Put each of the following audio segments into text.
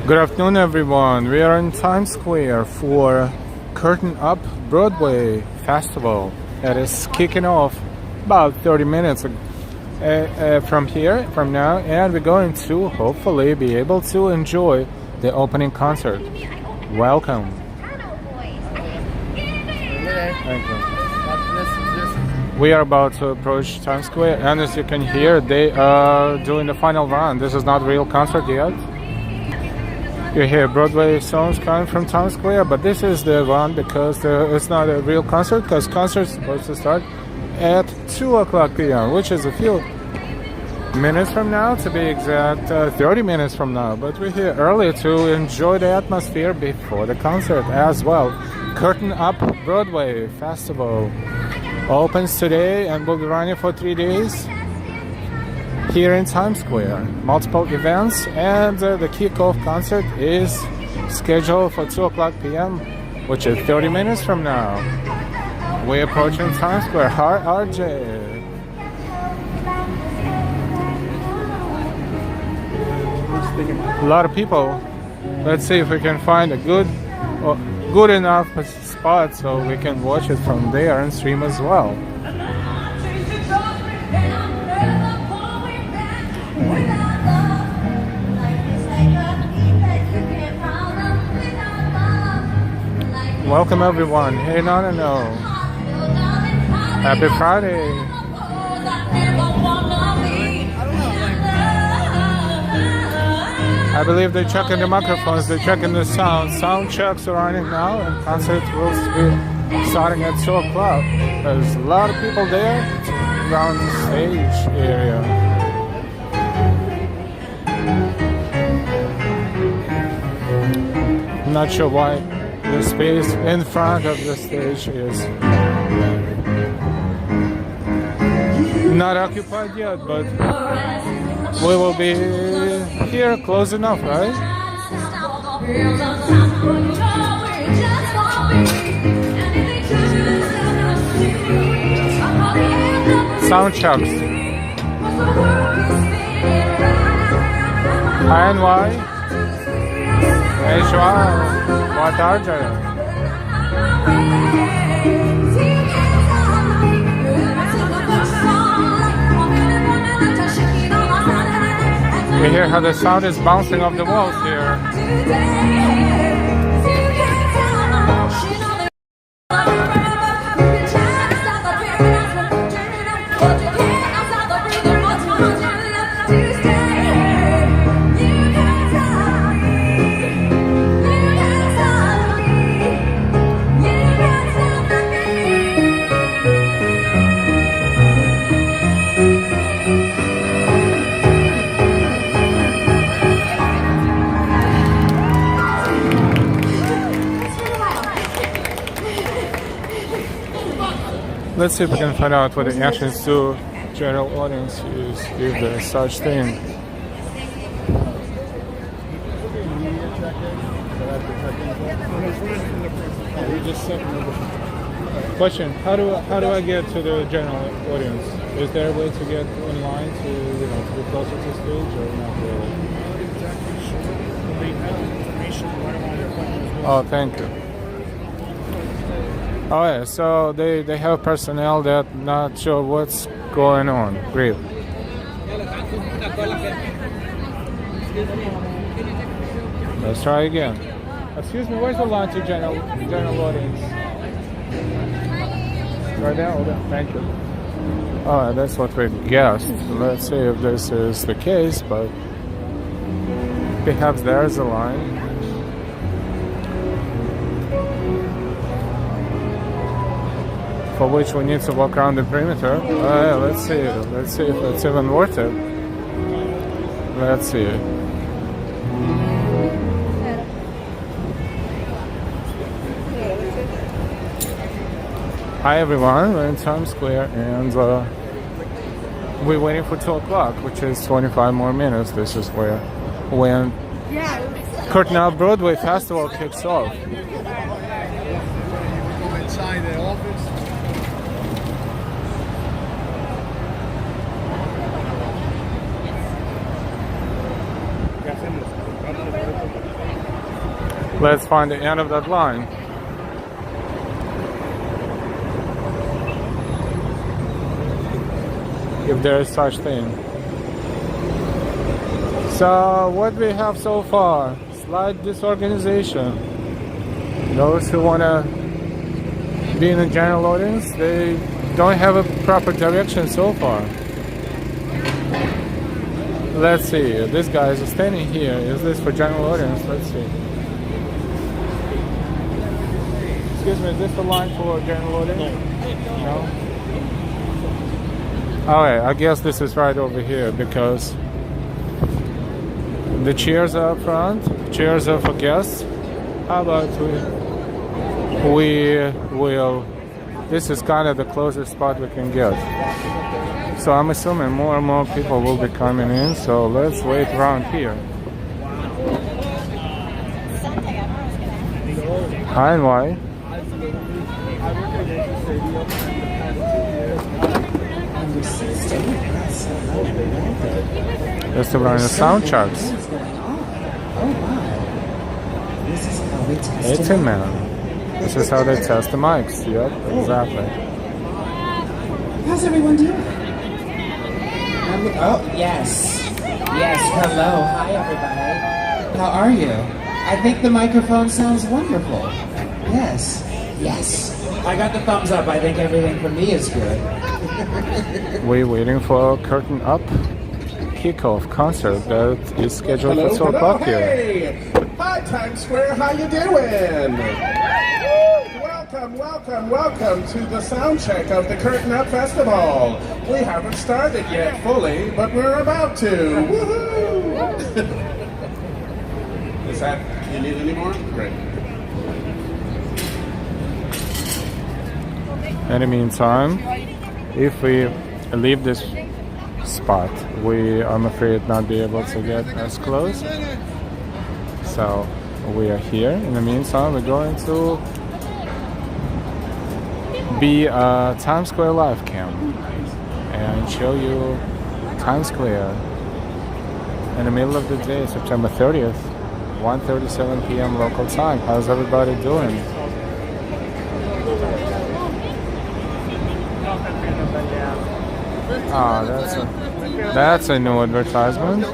Good afternoon, everyone. We are in Times Square for Curtain Up Broadway Festival. That is kicking off about 30 minutes from now, and we're going to hopefully be able to enjoy the opening concert. Welcome. Thank you. We are about to approach Times Square, and as you can hear, they are doing the final run. This is not a real concert yet. You hear Broadway songs coming from Times Square, but this is the one because it's not a real concert, because concert's supposed to start at 2 o'clock p.m., which is a few minutes from now, to be exact, 30 minutes from now. But we're here early to enjoy the atmosphere before the concert as well. Curtain Up Broadway Festival opens today and will be running for 3 days here in Times Square. Multiple events, and the kickoff concert is scheduled for 2 o'clock p.m., which is 30 minutes from now. We're approaching Times Square. Hi, RJ. A lot of people. Let's see if we can find a good enough spot so we can watch it from there and stream as well. Welcome everyone. Hey, no. Happy Friday. I believe they're checking the microphones, they're checking the sound. Sound checks are running now, and concert will be starting at 2 o'clock. There's a lot of people there around the stage area. I'm not sure why the space in front of the stage is not occupied yet, but we will be here close enough, right? Sound checks. Hi, NY. Hey, João. Boa tarde. You hear how the sound is bouncing off the walls here. Let's see if we can find out what the entrance to general audience is, if there's such thing. Question: How do I get to the general audience? Is there a way to get in line to to be closer to the stage, or not really? Oh, thank you. Oh yeah, so they have personnel that not sure what's going on. Great. Let's try again. Excuse me, where's the line to general audience? Right there? Hold on. Thank you. Alright, that's what we guessed. Let's see if this is the case, but perhaps there's a line. For which we need to walk around the perimeter. Let's see if it's even worth it. Let's see. Hi everyone, we're in Times Square, and we're waiting for 2 o'clock, which is 25 more minutes. This is when Curtain Up Broadway Festival kicks off. Inside the office. Let's find the end of that line. If there is such thing. So what we have so far? Slight disorganization. Those who want to be in the general audience, they don't have a proper direction so far. Let's see. This guy is standing here. Is this for general audience? Let's see. Excuse me, is this the line for general audience? No? Alright, I guess this is right over here because the chairs are up front. Chairs are for guests. How about we will... This is kind of the closest spot we can get. So I'm assuming more and more people will be coming in. So let's wait around here. Hi, and why? Just around the sound checks. It's a man. This is how they test the mics. Yep, exactly. How's everyone doing? Oh, yes. Yes, hello. Hi, everybody. How are you? I think the microphone sounds wonderful. Yes. Yes. I got the thumbs up. I think everything from me is good. We're waiting for a curtain up kickoff concert that is scheduled for 2 o'clock here. Hey! Hi, Times Square. How you doing? Welcome, welcome, welcome to the sound check of the Curtain Up Festival. We haven't started yet fully, but we're about to. Woohoo! Is that, you need any more? Great. In the meantime, if we leave this spot, we, I'm afraid, not be able to get as close. So we are here. In the meantime, we're going to be a Times Square live cam and show you Times Square in the middle of the day, September 30th, 1:37 p.m. local time. How's everybody doing? Ah, that's a new advertisement.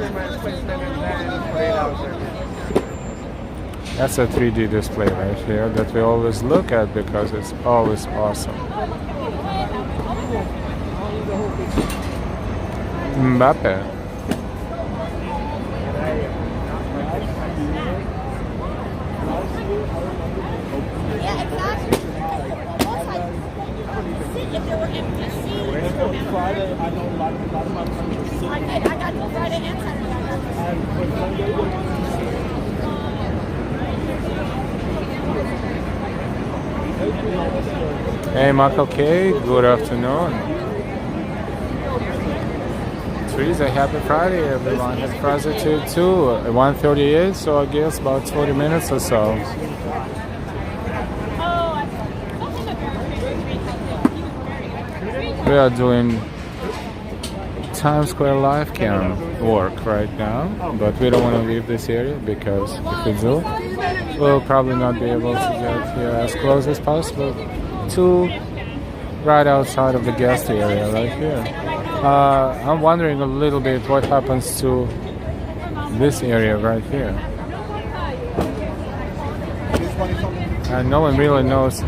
That's a 3D display right here that we always look at because it's always awesome. Mbappe. Yeah, exactly. Almost like if there were empty seats. Friday, I know a lot of my friends are sitting. I got no Friday and Saturday. Hey, Michael K. Good afternoon. Teresa, happy Friday, everyone. Happy Friday to you too. 1:38, so I guess about 20 minutes or so. We are doing Times Square live cam work right now, but we don't want to leave this area because if we do, we'll probably not be able to get here as close as possible to right outside of the guest area right here. I'm wondering a little bit what happens to this area right here. And no one really knows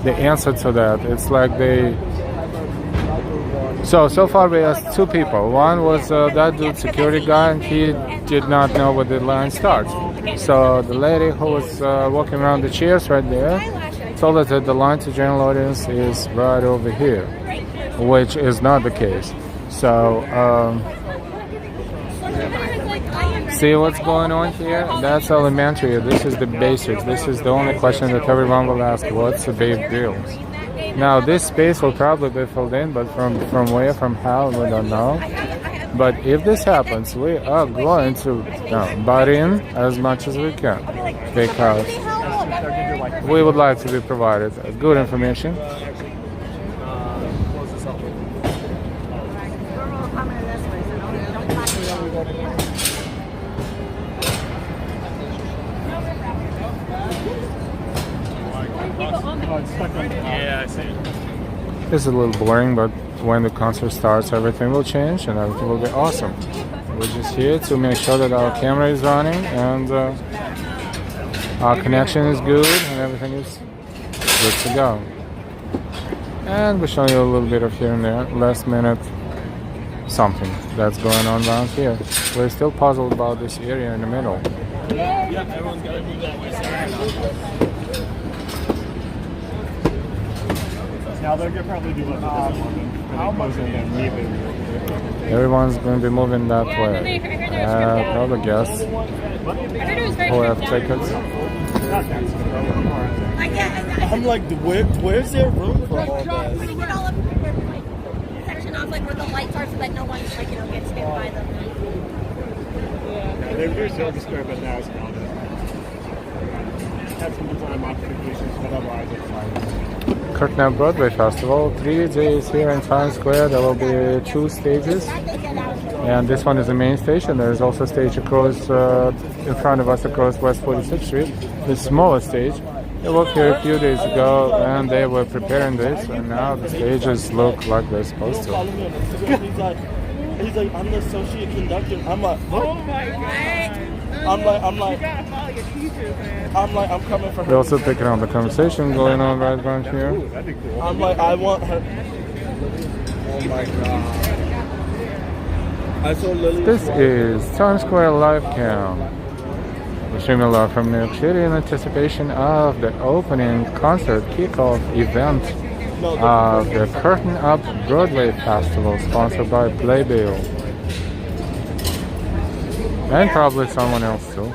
the answer to that. It's like they... So far we asked 2 people. One was that dude, security guy, and he did not know where the line starts. So the lady who was walking around the chairs right there told us that the line to general audience is right over here, which is not the case. So see what's going on here? That's elementary. This is the basics. This is the only question that everyone will ask. What's the big deal? Now this space will probably be filled in, but from where, from how, we don't know. But if this happens, we are going to butt in as much as we can because we would like to be provided good information. Yeah, I see. This is a little boring, but when the concert starts, everything will change and everything will be awesome. We're just here to make sure that our camera is running and our connection is good and everything is good to go. And we'll show you a little bit of here and there, last minute something that's going on around here. We're still puzzled about this area in the middle. Yeah, everyone's got to move that way. Now they're gonna probably do what how much in there leaving. Everyone's going to be moving that way. Probably guess who have tickets. I'm like, where's their room for all We this? can get all up section off like where the lights are so that no one gets hit by them. Yeah, they were so disturbed, but now it's gone. Had some design modifications, but otherwise it's fine. Curtain Up Broadway Festival, 3 days here in Times Square. There will be 2 stages, and this one is the main stage, and there is also a stage across in front of us across West 46th Street, the smaller stage. They were here a few days ago, and they were preparing this, and now the stages look like they're supposed to. He's like, I'm the associate conductor. I'm like, oh my god. I'm coming from. They're also picking up the conversation going on right around here. I'm like, I want her. Oh my god. I saw Lily. This is Times Square Live Cam. We're streaming live from New York City in anticipation of the opening concert kickoff event of the Curtain Up Broadway Festival, sponsored by Playbill. And probably someone else too.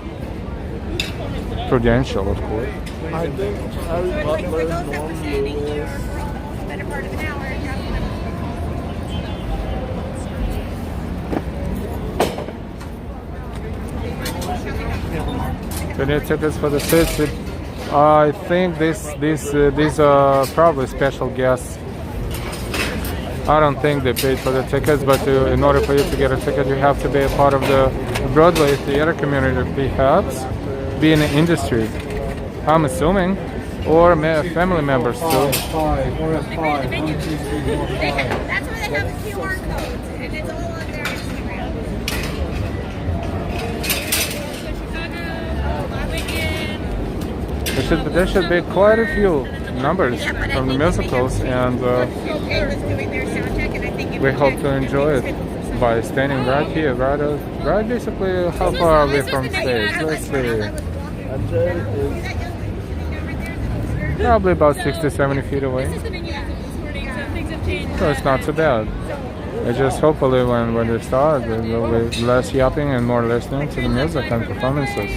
Prudential, of course. I think Harry Butler normally is. Better part of an hour. So the tickets for the seats. I think these are probably special guests. I don't think they paid for the tickets, but in order for you to get a ticket, you have to be a part of the Broadway theater community, perhaps be in the industry. I'm assuming, or family members too. That's where they have the QR codes, and it's all on their Instagram. There should be quite a few numbers from the musicals, and we hope to enjoy it by standing right here, right basically how far away from stage. Let's see. Probably about 60-70 feet away. So it's not too bad. I just hopefully when they start, there will be less yapping and more listening to the music and performances.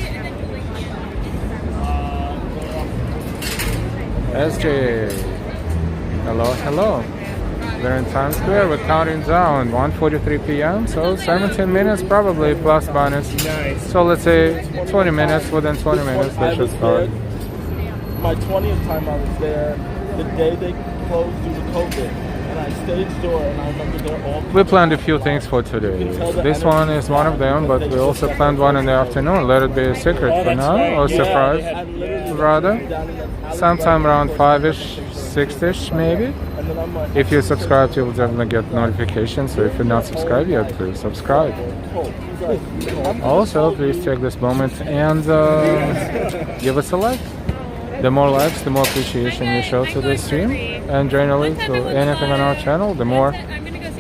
SJ, hello. We're in Times Square. We're counting down 1:43 p.m. So 17 minutes probably plus minus. Nice. So let's say 20 minutes. Within 20 minutes they should start. My 20th time I was there, the day they closed due to COVID, and I staged door, and I remember they're all. We planned a few things for today. This one is one of them, but we also planned one in the afternoon. Let it be a secret for now, or surprise, rather. Sometime around 5ish, 6ish maybe. If you subscribe, you will definitely get notifications. So if you're not subscribed yet, please subscribe. Also, please take this moment and give us a like. The more likes, the more appreciation you show to this stream, and generally to anything on our channel, the more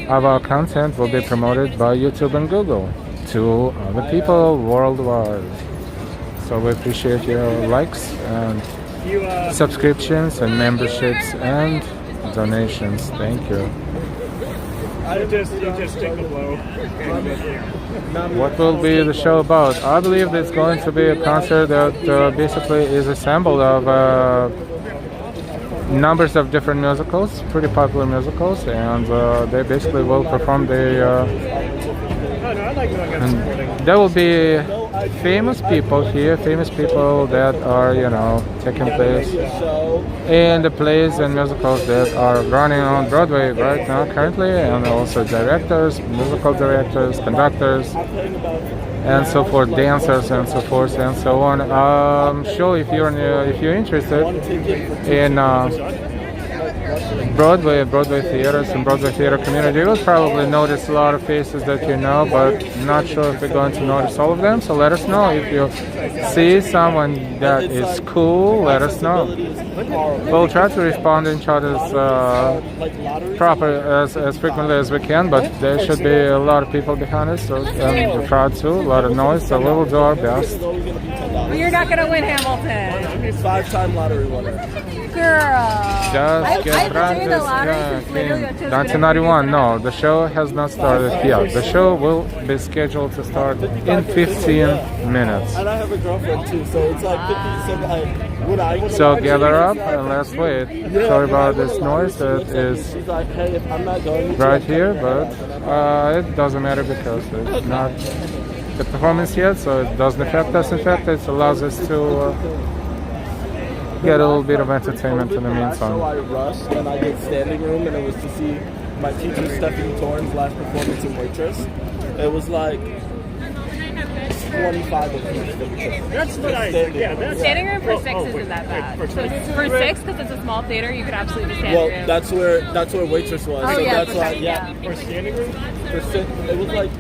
of our content will be promoted by YouTube and Google to other people worldwide. So we appreciate your likes and subscriptions and memberships and donations. Thank you. You just take the blow. What will be the show about? I believe it's going to be a concert that basically is assembled of numbers of different musicals, pretty popular musicals, and they basically will perform the. There will be famous people here, famous people that are, you know, taking place show. in the plays and musicals that are running on Broadway right now currently, and also directors, musical directors, conductors, and so forth, dancers and so forth and so on. Sure, if you're interested in Broadway theaters and Broadway theater community, you'll probably notice a lot of faces that you know, but not sure if you're going to notice all of them. So let us know if you see someone that is cool. Let us know. We'll try to respond in each other's proper as frequently as we can, but there should be a lot of people behind us, so the crowd too, a lot of noise. So we will do our best. Well, you're not gonna win Hamilton. 5-time lottery winner. Girl. Just get practice. 1991. No, the show has not started yet. The show will be scheduled to start in 15 minutes. And I have a girlfriend too, so it's like 50 like, would I? So gather up and let's wait. Sorry about this noise that is She's like, hey, if I'm not going right here, but it doesn't matter because it's not the performance yet, so it doesn't affect us. In fact, it allows us to get a little bit of entertainment in the So meantime. I rushed and I did standing room, and it was to see my teacher Stephanie Torrens' last performance in Waitress. It was like 25 of them. That's what I, yeah, that's... Standing room for 6 isn't that bad. For 6, because it's a small theater, you could absolutely stand Well, room. that's where Waitress was. Oh, so yeah, that's for why, sure, yeah. For standing room? For six, it was like,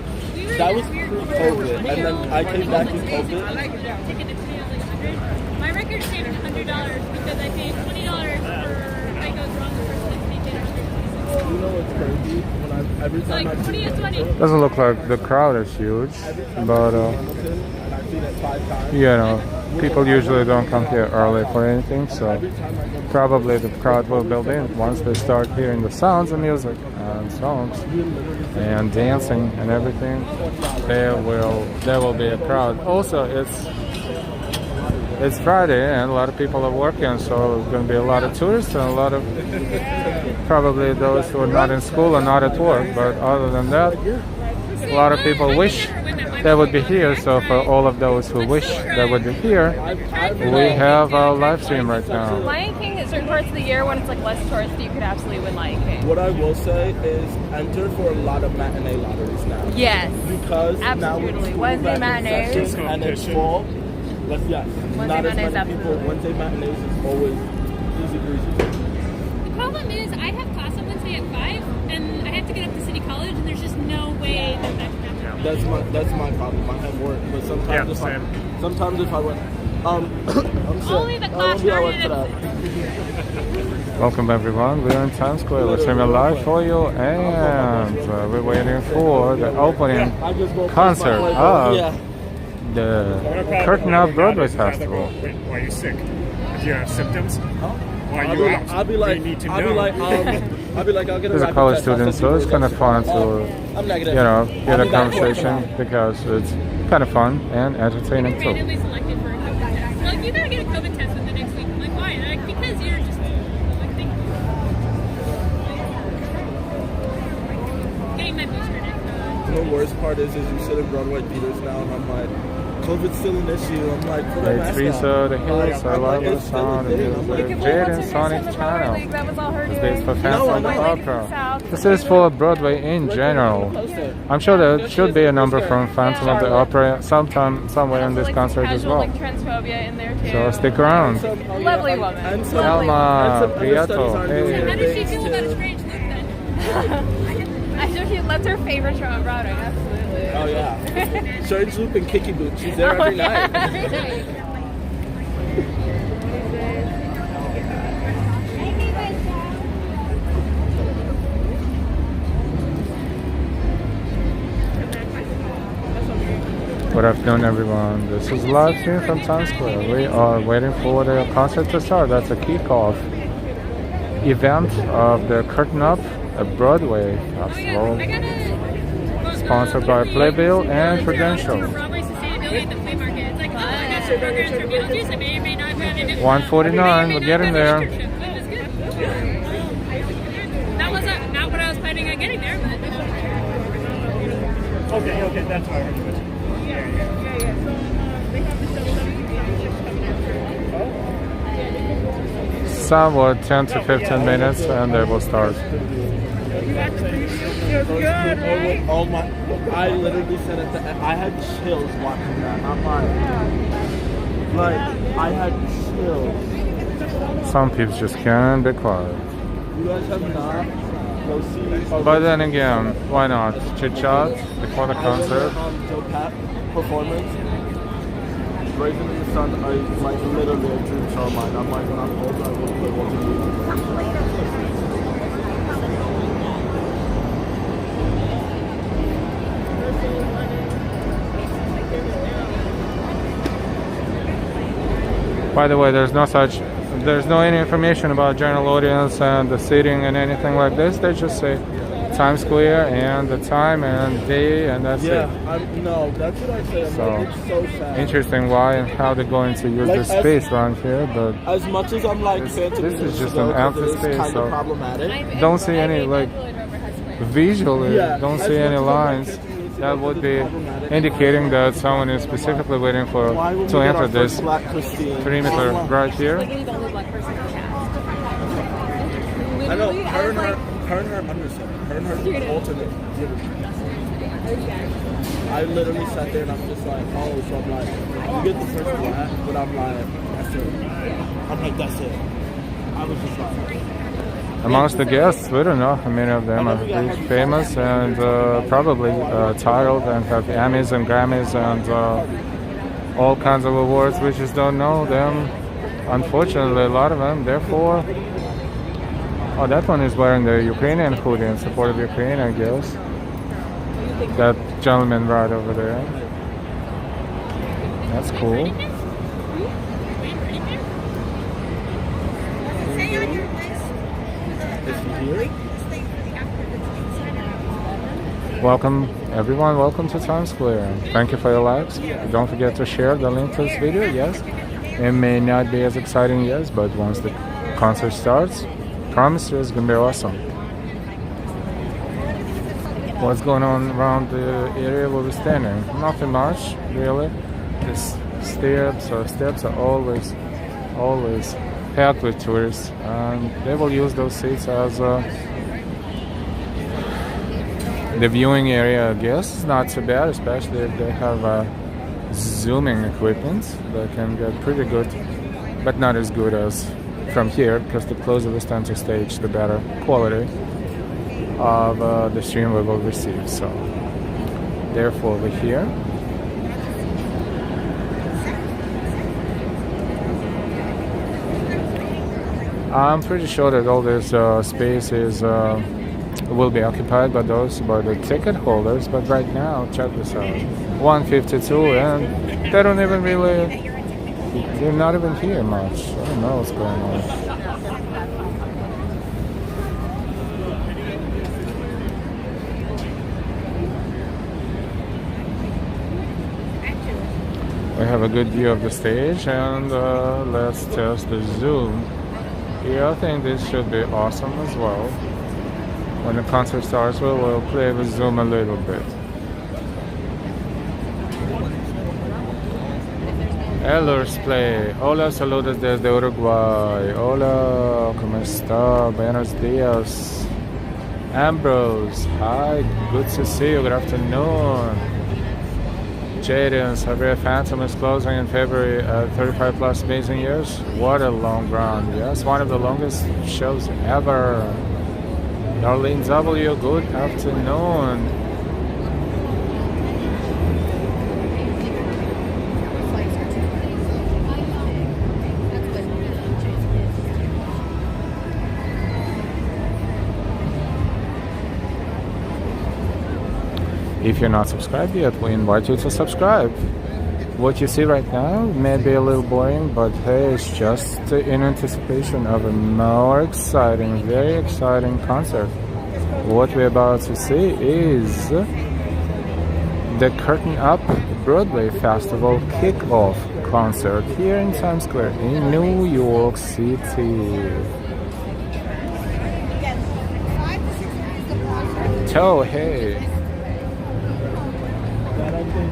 that was pre-COVID, and then I came back in COVID. My record saved $100 because I paid $20 for if I goes wrong the first 60 days. You know what's crazy? When every time Like I 20 is 20. Doesn't look like the crowd is huge, but Hamilton, and I've seen it 5 times. you know, people usually don't come here early for anything, so probably the crowd will build in once they start hearing the sounds of music and songs and dancing and everything. There will be a crowd. Also, it's Friday and a lot of people are working, so there's going to be a lot of tourists and a lot of probably those who are not in school or not at work. But other than that, a lot of people wish they would be here. So for all of those who wish they would be here, we have a live stream right now. Lion King, at certain parts of the year when it's like less touristy, you could absolutely win Lion King. What I will say is enter for a lot of matinee lotteries now. Yes. Because now with Absolutely. school Wednesday back in matinees. session and it's fall, yes. Not as matinees, many people. absolutely. Wednesday matinees is always easy breezy. The problem is I have class on Wednesday at 5 and I have to get up to City College and there's just no way that can happen. That's my problem. I have work, but sometimes if I went, I'm sick. Only the class I won't be at started work today. Welcome everyone, we're in Times Square, we're streaming live for you, and we're waiting for the opening I just go concert of yeah. the Curtain Up Broadway Festival. Wait, why are you sick? Do you have symptoms? Why are you out? I'll be like, We need to I'll know. be like, I'll get a He's a rapid college test. I'll student, send so you it's a kind of fun text. to, I'm negative. you know, get I'll a be back for conversation tomorrow. because it's kind of fun and entertaining too. Randomly selected for a COVID test. They're like, you better get a COVID test within the next week. I'm like, why? And they're like, because you're just like, getting my booster next month. The worst part is you sit in Broadway theaters now, and I'm like, COVID's still an issue. I'm like, put a Hey, mask Teresa, on. the hills, I love the It's still a sound of thing. I'm like, music. Jade and Sonic League, Channel. that was all her This doing. is for fans No, of the I know. opera. This is for Broadway in general. I'm sure there should be a number from Phantom of the Opera sometime, somewhere in this Like concert as casual, well. like transphobia in there too. So stick around. Lovely woman. And some, Elma, and some other studies Prieto, aren't hey. doing How does she things feel about a to- strange loop then? I know that's her favorite show on Broadway, absolutely. Oh yeah, Strange Loop and Kiki Boot. She's there every night. Good afternoon, everyone. This is live stream from Times Square. We are waiting for the concert to start. That's a kickoff event of the Curtain Up, a Broadway festival, sponsored by Playbill and Prudential. Broadway sustainability at the flea market. It's like, oh, I got some programs for Beetlejuice. I may or may not have had it. 149, we're getting there. That was not what I was planning on getting there, but Okay, that's all right. somewhat 10 to 15 minutes and they will start. Oh my! I literally said at the end, I had chills watching that. I'm like I had chills. Some people just can't be quiet. You guys have not go see. But then again, why not? Chit chat before the concert. Joe Pat performance. Raising in the Sun is like literally a dream show of mine. I'm like, when I'm older, I will play Walter Reed. By the way, there's no any information about general audience and the seating and anything like this. They just say Times Square and the time and day, and that's it. No, that's what I say. So, like, it's so sad. Interesting why and how they're going to use this space around here, but as much as I'm like, this is just an empty space, so problematic. don't see any like visually, don't see any lines. That would be indicating that someone is specifically waiting to enter this perimeter right here. I know, her and her understand. Her and her alternate. I literally sat there and I'm just like, oh, so I'm like, you get the first black, but I'm like, that's it. I'm like, that's it. I was just like... Amongst the guests, we don't know how many of them are really famous and probably titled and have Emmys and Grammys and all kinds of awards. We just don't know them. Unfortunately, a lot of them. Therefore, oh, that one is wearing the Ukrainian hoodie in support of Ukraine, I guess. That gentleman right over there. That's cool. Welcome everyone, welcome to Times Square. Thank you for your likes. Don't forget to share the link to this video. Yes, it may not be as exciting, yes, but once the concert starts, promise you it's gonna be awesome. What's going on around the area where we're standing? Nothing much, really. The steps are always packed with tourists, and they will use those seats as the viewing area. I guess it's not so bad, especially if they have zooming equipment that can get pretty good, but not as good as from here, because the closer we stand to stage, the better quality of the stream we will receive. So therefore we're here. I'm pretty sure that all this space will be occupied by the ticket holders, but right now, check this out, 152, and they don't even really, they're not even here much. I don't know what's going on. We have a good view of the stage, and let's test the zoom. Yeah, I think this should be awesome as well. When the concert starts, we'll play with zoom a little bit. Ehlers play. Hola, saludos desde Uruguay. Hola, ¿cómo está? Buenos días. Ambrose, hi, good to see you. Good afternoon. Jaden, Sabrina Phantom is closing in February at 35 plus amazing years. What a long run. Yes, one of the longest shows ever. Darlene W, good afternoon. If you're not subscribed yet, we invite you to subscribe. What you see right now may be a little boring, but hey, it's just in anticipation of a more exciting, very exciting concert. What we're about to see is the Curtain Up Broadway Festival kickoff concert here in Times Square in New York City. So hey. That I think,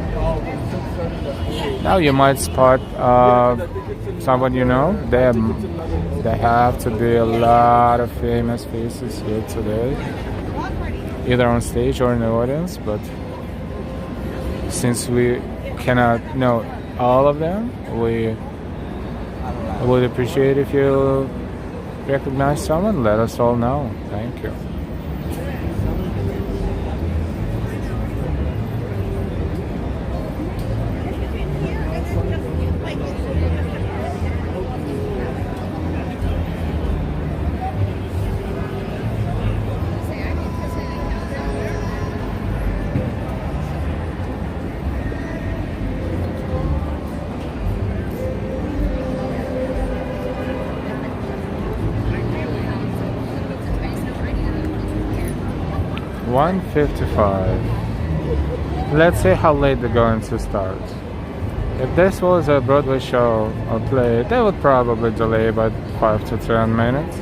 Now you might spot someone you know. There have to be a lot of famous faces here today, either on stage or in the audience. But since we cannot know all of them, we would appreciate if you recognize someone. Let us all know. Thank you. $1:55. Let's see how late they're going to start. If this was a Broadway show or play, they would probably delay by 5 to 10 minutes.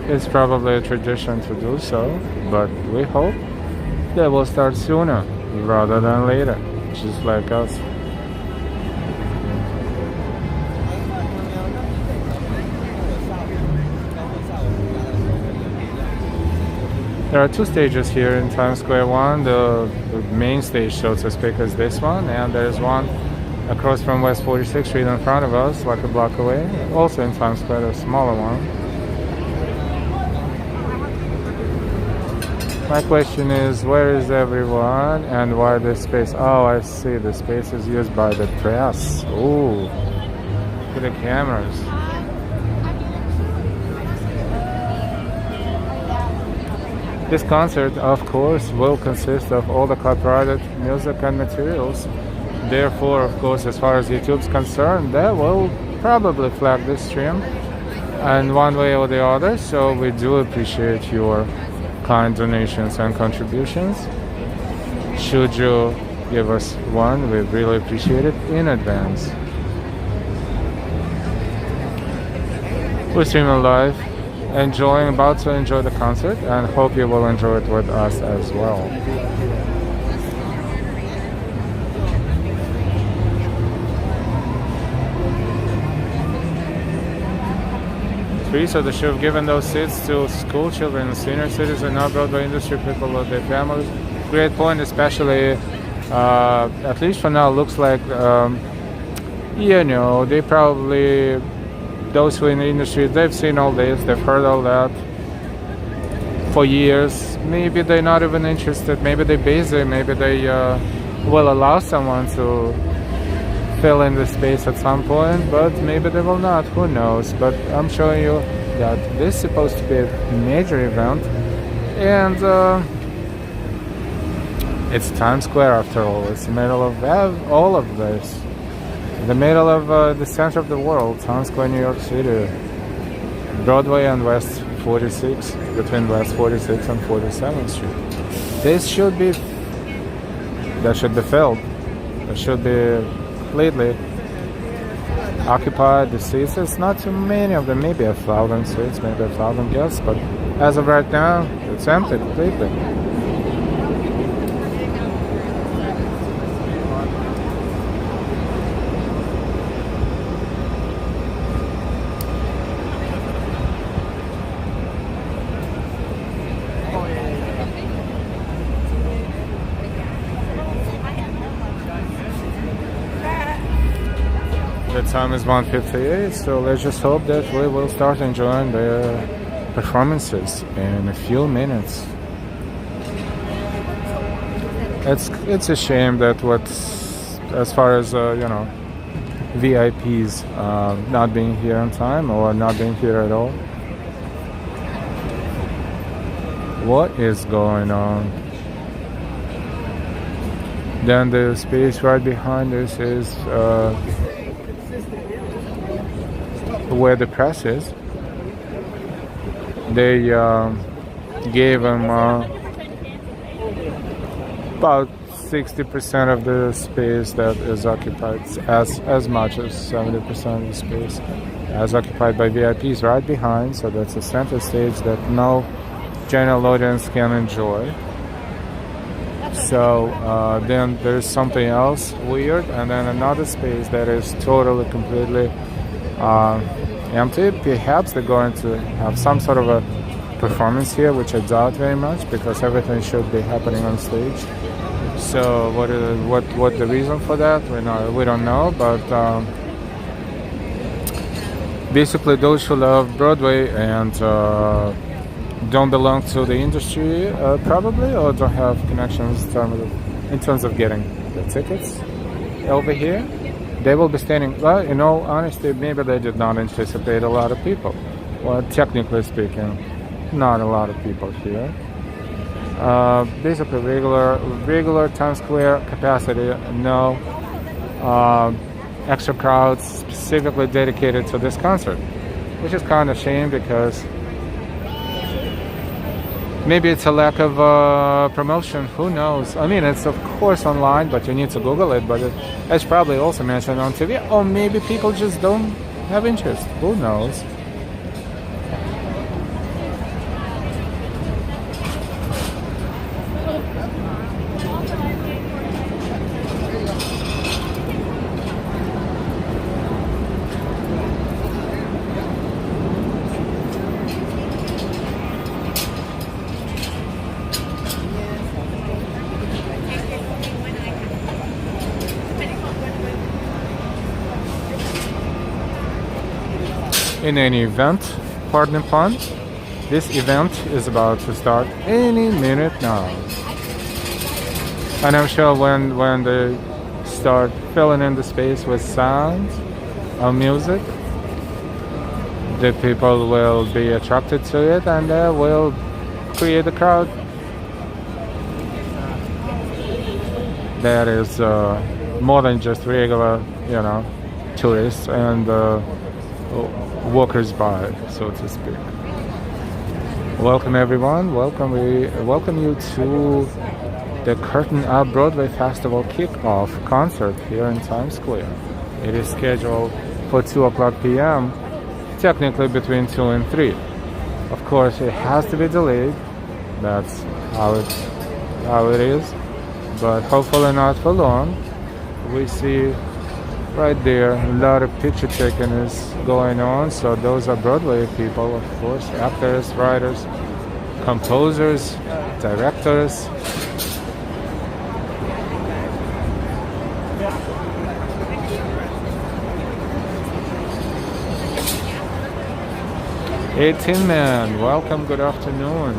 It's probably a tradition to do so, but we hope they will start sooner rather than later, just like us. There are two stages here in Times Square. One, the main stage, so to speak, is this one, and there's one across from West 46th Street in front of us, like a block away. Also in Times Square, a smaller one. My question is, where is everyone and why this space? Oh, I see, the space is used by the press. Ooh, for the cameras. This concert, of course, will consist of all the copyrighted music and materials. Therefore, of course, as far as YouTube's concerned, they will probably flag this stream in one way or the other. So we do appreciate your kind donations and contributions. Should you give us one, we really appreciate it in advance. We're streaming live. About to enjoy the concert, and hope you will enjoy it with us as well. So they should have given those seats to school children, senior citizens, not Broadway industry people with their families. Great point, especially at least for now, looks like they probably, those who are in the industry, they've seen all this, they've heard all that for years. Maybe they're not even interested, maybe they're busy, maybe they will allow someone to fill in the space at some point, but maybe they will not, who knows. But I'm showing you that this is supposed to be a major event, and it's Times Square after all. It's the middle of all of this. The middle of the center of the world, Times Square, New York City, Broadway and West 46, between West 46 and 47th Street. That should be filled. It should be completely occupied. The seats, it's not too many of them, maybe 1,000 seats, maybe 1,000 guests, but as of right now, it's empty completely. The time is 1:58, so let's just hope that we will start enjoying the performances in a few minutes. It's a shame that as far as VIPs not being here on time or not being here at all. What is going on? Then the space right behind us is where the press is. They gave them about 60% of the space that is occupied, as much as 70% of the space as occupied by VIPs right behind. So that's a center stage that no general audience can enjoy. So then there's something else weird, and then another space that is totally, completely empty. Perhaps they're going to have some sort of a performance here, which I doubt very much, because everything should be happening on stage. So what the reason for that? We don't know, but basically those who love Broadway and don't belong to the industry probably, or don't have connections in terms of getting the tickets over here, they will be standing. Well, in all honesty, maybe they did not anticipate a lot of people. Well, technically speaking, not a lot of people here. Basically regular Times Square capacity, no extra crowds specifically dedicated to this concert, which is kind of a shame, because maybe it's a lack of promotion, who knows. I mean, it's of course online, but you need to Google it, but it's probably also mentioned on TV, or maybe people just don't have interest, who knows. In any event, pardon pun, this event is about to start any minute now. And I'm sure when they start filling in the space with sound or music, the people will be attracted to it, and they will create a crowd that is more than just regular, tourists and walkers by, so to speak. Welcome everyone. We welcome you to the Curtain Up Broadway Festival kickoff concert here in Times Square. It is scheduled for 2:00 p.m. Technically between 2 and 3. Of course, it has to be delayed. That's how it is. But hopefully not for long. We see right there a lot of picture taking is going on. So those are Broadway people, of course, actors, writers, composers, directors. Tin Man, welcome, good afternoon.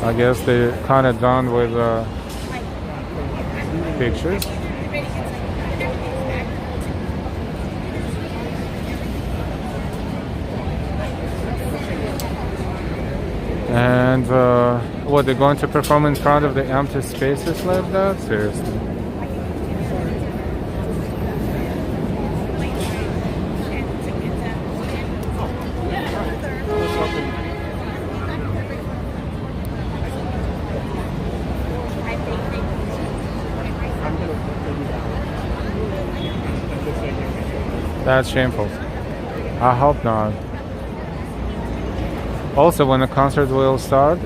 I guess they're kind of done with pictures. And what, they're going to perform in front of the empty spaces like that? Seriously. That's shameful. I hope not. Also, when the concert will start,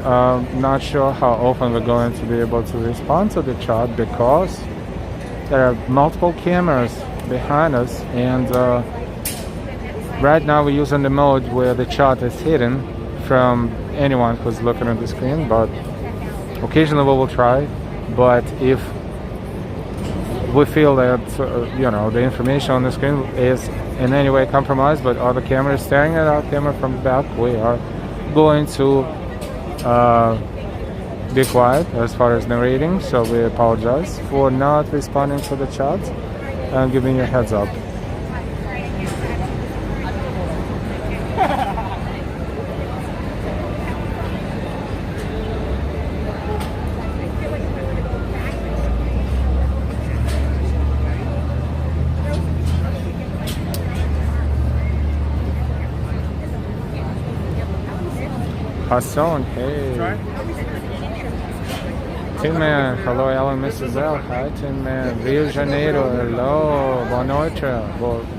not sure how often we're going to be able to respond to the chat, because there are multiple cameras behind us, and right now we're using the mode where the chat is hidden from anyone who's looking at the screen, but occasionally we will try. But if we feel that the information on the screen is in any way compromised, but other cameras staring at our camera from the back, we are going to be quiet as far as narrating. So we apologize for not responding to the chat and giving you a heads up. Hassan, hey. Tin Man, hello, Ellen, Mrs. L. Hi, Tin Man. Rio de Janeiro, hello. Boa noite.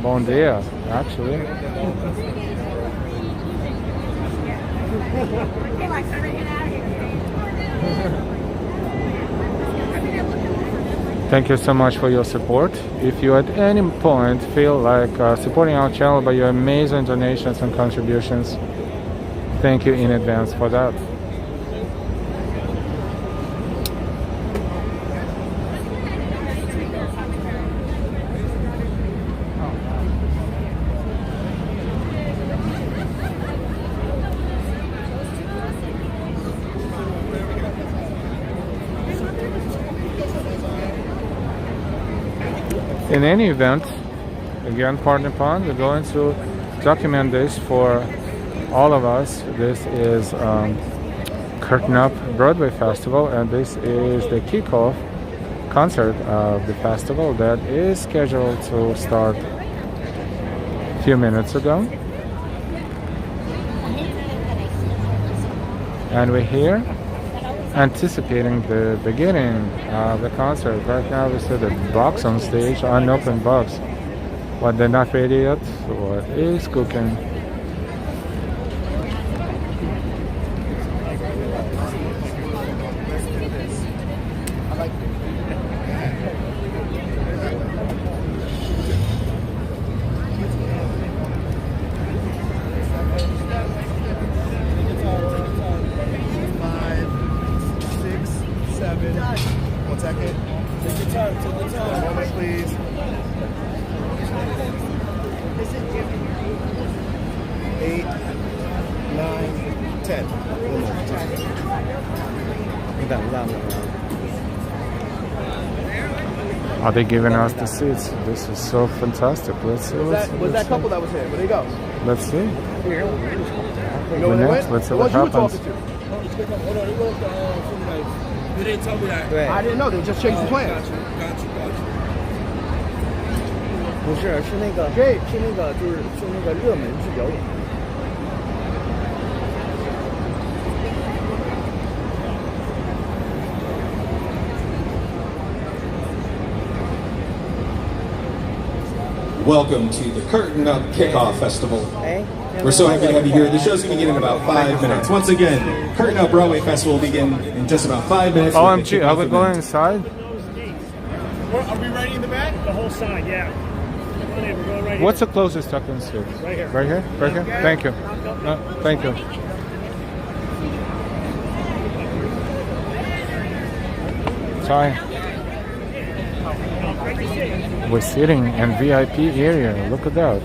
Bom dia, actually. We're like freaking out here. Thank you so much for your support. If you at any point feel like supporting our channel by your amazing donations and contributions, thank you in advance for that. In any event, again, Partner Pond, we're going to document this for all of us. This is Curtain Up Broadway Festival, and this is the kickoff concert of the festival that is scheduled to start a few minutes ago. And we're here anticipating the beginning of the concert. Right now we see the box on stage, unopened box. But they're not ready yet. What is cooking? Are they giving us the seats? This is so fantastic. Let's see. Was that couple that was here? Where they go? Let's see. You know where they went? Let's see what happens. You didn't tell me that. I didn't know. They just changed the plans. 不是，是那个热门去表演。 Welcome to the Curtain Up Kickoff Festival. We're so happy to have you here. The show's going to begin in about 5 minutes. Once again, Curtain Up Broadway Festival will begin in just about 5 minutes. OMG, are we going inside? Are we ready in the back? The whole side, yeah. We're going right What's the closest I can see? Right here. Right here? Right here? Thank you. Thank you. Sorry. We're sitting in VIP area. Look at that.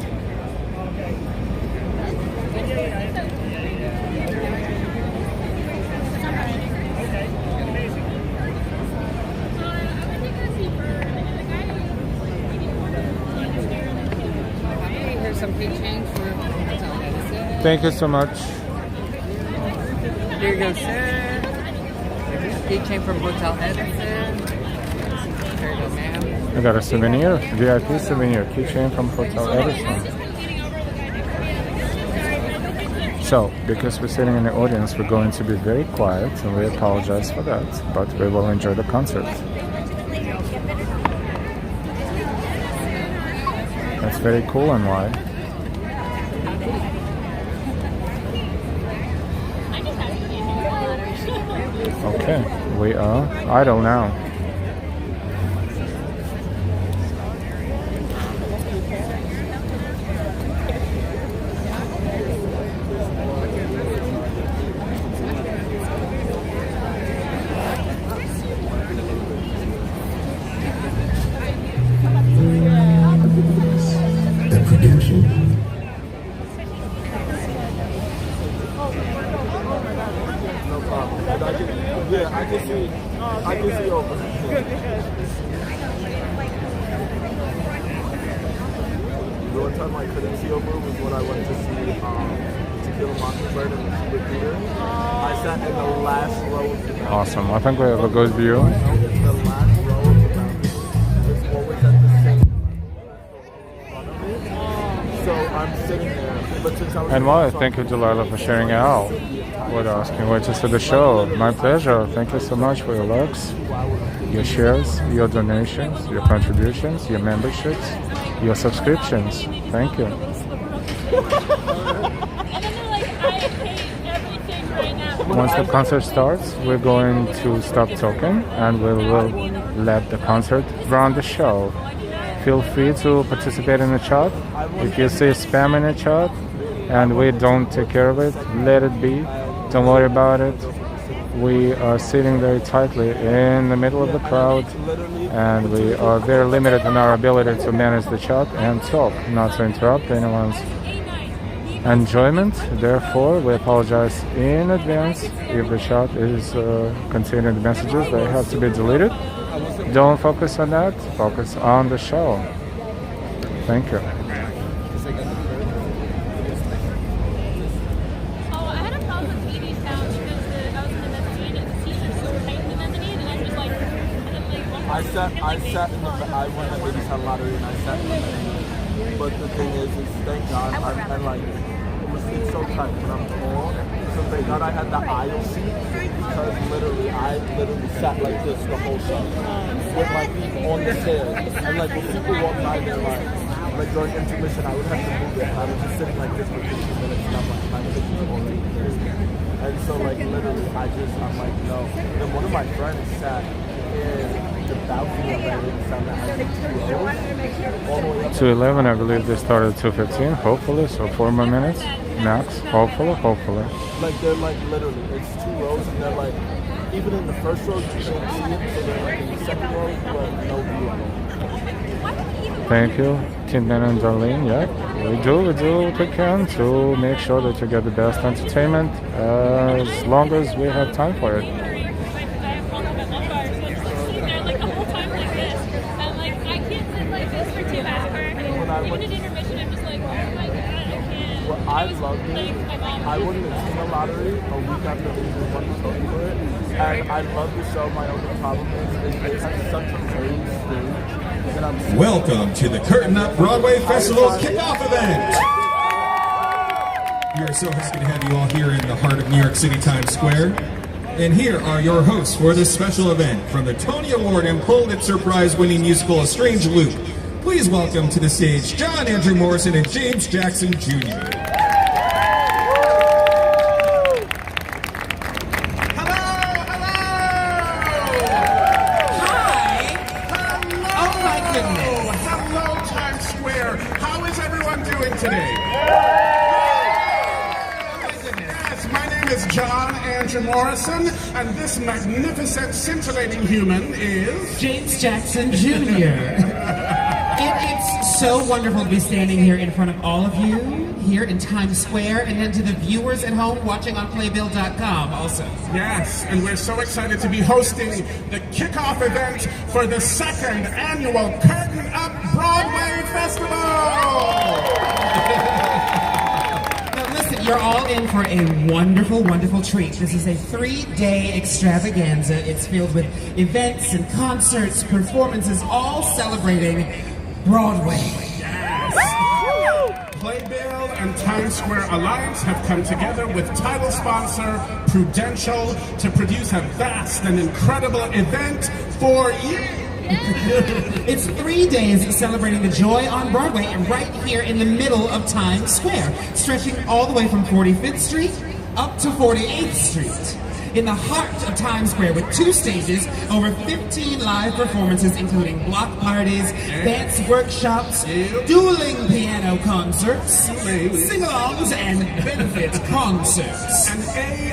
Here's some free change for Hotel Edison. Thank you so much. Here you go, sir. Free change from Hotel Edison. Here you go, ma'am. I got a souvenir, VIP souvenir, keychain from Hotel Edison. So, because we're sitting in the audience, we're going to be very quiet, and we apologize for that, but we will enjoy the concert. That's very cool and why. Okay, we are idle now. Yeah, I can see over. The one time I couldn't see over was when I went to see To Kill a Mockingbird and the Secret Theater. I sat in the last row of the balcony. Awesome. I think we have a good view. The last row of the balcony is always at the same level. So I'm sitting there. But since I was And why? Thank you, Delilah, for sharing out with us. Can't wait to see the show. My pleasure. Thank you so much for your likes, your shares, your donations, your contributions, your memberships, your subscriptions. Thank you. And then they're like, I hate everything Once the concert starts, we're going to stop talking and we will let the concert run the show. Feel free to participate in the chat. If you see spam in the chat and we don't take care of it, let it be. Don't worry about it. We are sitting very tightly in the middle of the crowd and we are very limited in our ability to manage the chat and talk, not to interrupt anyone's enjoyment. Therefore, we apologize in advance if the chat is containing messages that have to be deleted. Don't focus on that, focus on the show. Thank you. I won the 80 lottery and I sat in the main. But the thing is thank God, it's so tight when I'm tall. So thank God I had the aisle seat because I literally sat like this the whole show with my feet on the stairs. And like when people walk by there, like during intermission, I would have to move it. I was just sitting like this for 15 minutes and I'm like, my picture's already there. And so like literally, I'm like, no. Then one of my friends sat in the balcony of that and sat all the way up 2:11, I believe they started at 2:15, hopefully, so 4 more minutes max, hopefully. Like they're like literally, it's 2 rows and they're like, even in the first row you can't see it, so they're like in the second row, but no view at all. Thank you, Tintin and Darlene. Yeah, we do what we can to make sure that you get the best entertainment as long as we have time for it. I love it. I wouldn't have seen a lottery a week after losing money for it. And I love the show. My only problem is it has such a great stage that I'm Welcome to the Curtain Up Broadway Festival kickoff event. We are so happy to have you all here in the heart of New York City, Times Square. And here are your hosts for this special event from the Tony Award and Pulitzer Prize winning musical A Strange Loop. Please welcome to the stage John Andrew Morrison and James Jackson Jr. John Andrew Morrison, and this magnificent, scintillating human is James Jackson Jr. It's so wonderful to be standing here in front of all of you here in Times Square, and then to the viewers at home watching on Playbill.com also. Yes, and we're so excited to be hosting the kickoff event for the 2nd annual Curtain Up Broadway Festival! You're all in for a wonderful, wonderful treat. This is a 3-day extravaganza. It's filled with events and concerts, performances, all celebrating Broadway. Yes! Playbill and Times Square Alliance have come together with title sponsor Prudential to produce a vast and incredible event for you. It's 3 days celebrating the joy on Broadway and right here in the middle of Times Square, stretching all the way from 45th Street up to 48th Street. In the heart of Times Square with 2 stages, over 15 live performances including block parties, dance workshops, dueling piano concerts, sing-alongs, and benefit concerts. An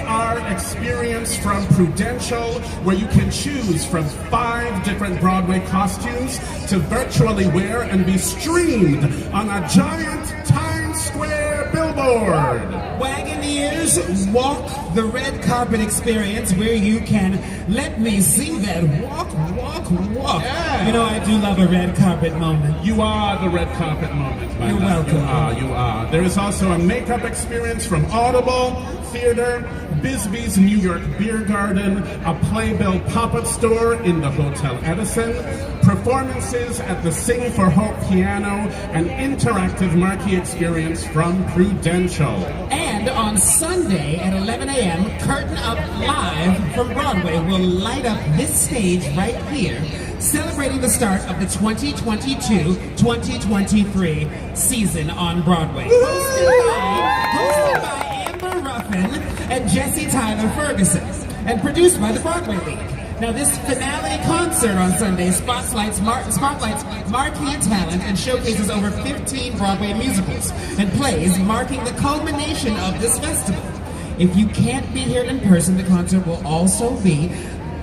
AR experience from Prudential where you can choose from 5 different Broadway costumes to virtually wear and be streamed on a giant Times Square billboard. Wagoneers walk the red carpet experience where you can let me see that walk. Yeah. You know, I do love a red carpet moment. You are the red carpet moment. You're welcome. You are. There is also a makeup experience from Audible, Theater, Bisbee's New York Beer Garden, a Playbill pop-up store in the Hotel Edison, performances at the Sing for Hope Piano, an interactive marquee experience from Prudential. And on Sunday at 11 a.m., Curtain Up Live from Broadway will light up this stage right here, celebrating the start of the 2022-2023 season on Broadway. Hosted by Amber Ruffin Griffin and Jesse Tyler Ferguson, and produced by the Broadway League. Now, this finale concert on Sunday spotlights marquee talent and showcases over 15 Broadway musicals and plays, marking the culmination of this festival. If you can't be here in person, the concert will also be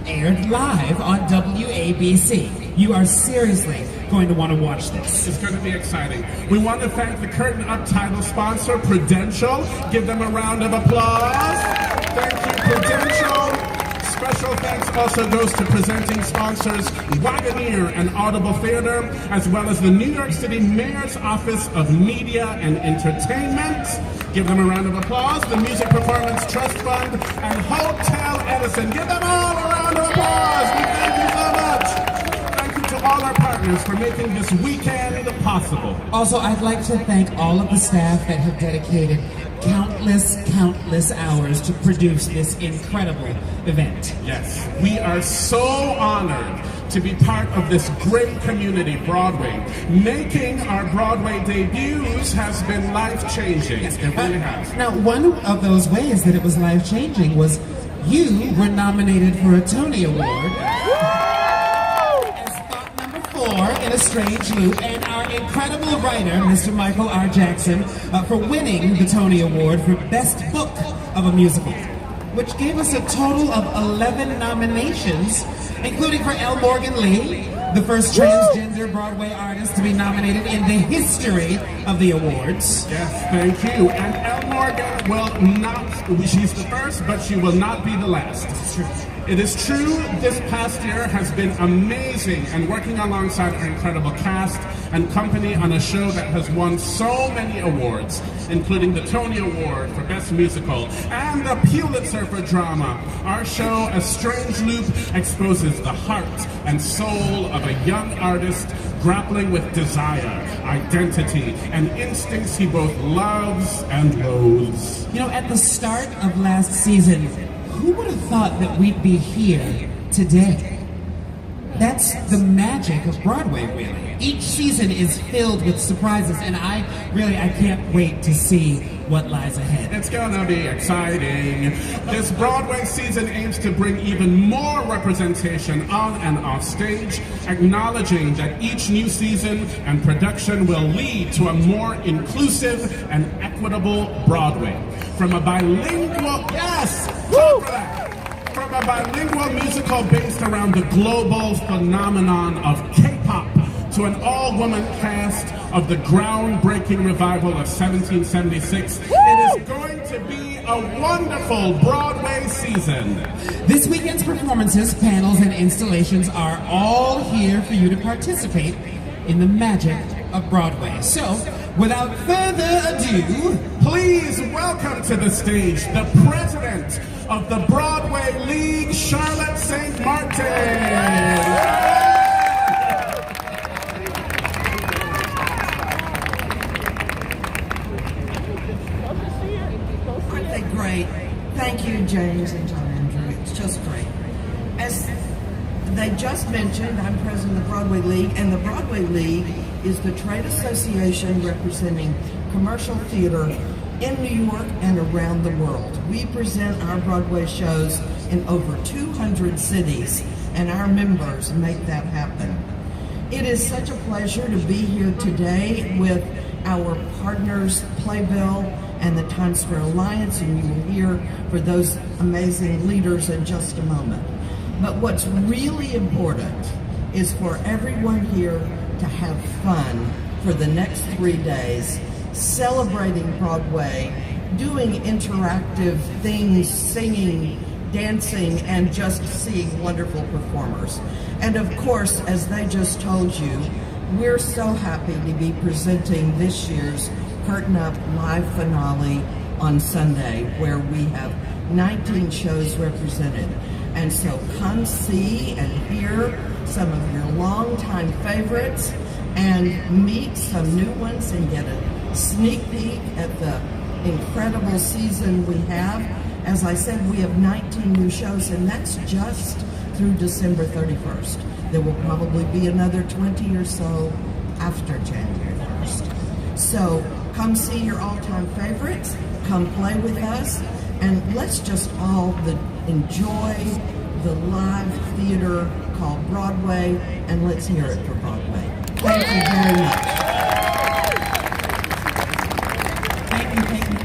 aired live on WABC. You are seriously going to want to watch this. It's going to be exciting. We want to thank the Curtain Up title sponsor, Prudential. Give them a round of applause. Thank you, Prudential. Special thanks also goes to presenting sponsors Wagoneer and Audible Theater, as well as the New York City Mayor's Office of Media and Entertainment. Give them a round of applause. The Music Performance Trust Fund and Hotel Edison. Give them all a round of applause. We thank you so much. Thank you to all our partners for making this weekend possible. Also, I'd like to thank all of the staff that have dedicated countless hours to produce this incredible event. Yes, we are so honored to be part of this great community, Broadway. Making our Broadway debuts has been life-changing. Yes, it really has. Now, one of those ways that it was life-changing was you were nominated for a Tony Award as spot number 4 in A Strange Loop, and our incredible writer, Mr. Michael R. Jackson, for winning the Tony Award for Best Book of a Musical, which gave us a total of 11 nominations, including for L. Morgan Lee, the first transgender Broadway artist to be nominated in the history of the awards. Yes, thank you. And Elle Morgan will not, she's the first, but she will not be the last. It's true. It is true, this past year has been amazing, and working alongside our incredible cast and company on a show that has won so many awards, including the Tony Award for Best Musical and the Pulitzer for Drama. Our show, A Strange Loop, exposes the heart and soul of a young artist grappling with desire, identity, and instincts he both loves and loathes. You know, at the start of last season, who would have thought that we'd be here today? That's the magic of Broadway, really. Each season is filled with surprises, and I can't wait to see what lies ahead. It's gonna be exciting. This Broadway season aims to bring even more representation on and off stage, acknowledging that each new season and production will lead to a more inclusive and equitable Broadway. From a bilingual, from a bilingual musical based around the global phenomenon of K-pop to an all-woman cast of the groundbreaking revival of 1776, it is going to be a wonderful Broadway season. This weekend's performances, panels, and installations are all here for you to participate in the magic of Broadway. So, without further ado, please welcome to the stage the president of the Broadway League, Charlotte St. Martin. Great. Thank you, James and John Andrew. It's just great. As they just mentioned, I'm president of the Broadway League, and the Broadway League is the trade association representing commercial theater in New York and around the world. We present our Broadway shows in over 200 cities, and our members make that happen. It is such a pleasure to be here today with our partners, Playbill and the Times Square Alliance, and you will hear for those amazing leaders in just a moment. But what's really important is for everyone here to have fun for the next 3 days, celebrating Broadway, doing interactive things, singing, dancing, and just seeing wonderful performers. And of course, as they just told you, we're so happy to be presenting this year's Curtain Up live finale on Sunday, where we have 19 shows represented. And so come see and hear some of your longtime favorites and meet some new ones and get a sneak peek at the incredible season we have. As I said, we have 19 new shows, and that's just through December 31st. There will probably be another 20 or so after January 1st. So come see your all-time favorites, come play with us, And let's just all enjoy the live theater called Broadway, and let's hear it for Broadway. Thank you very much.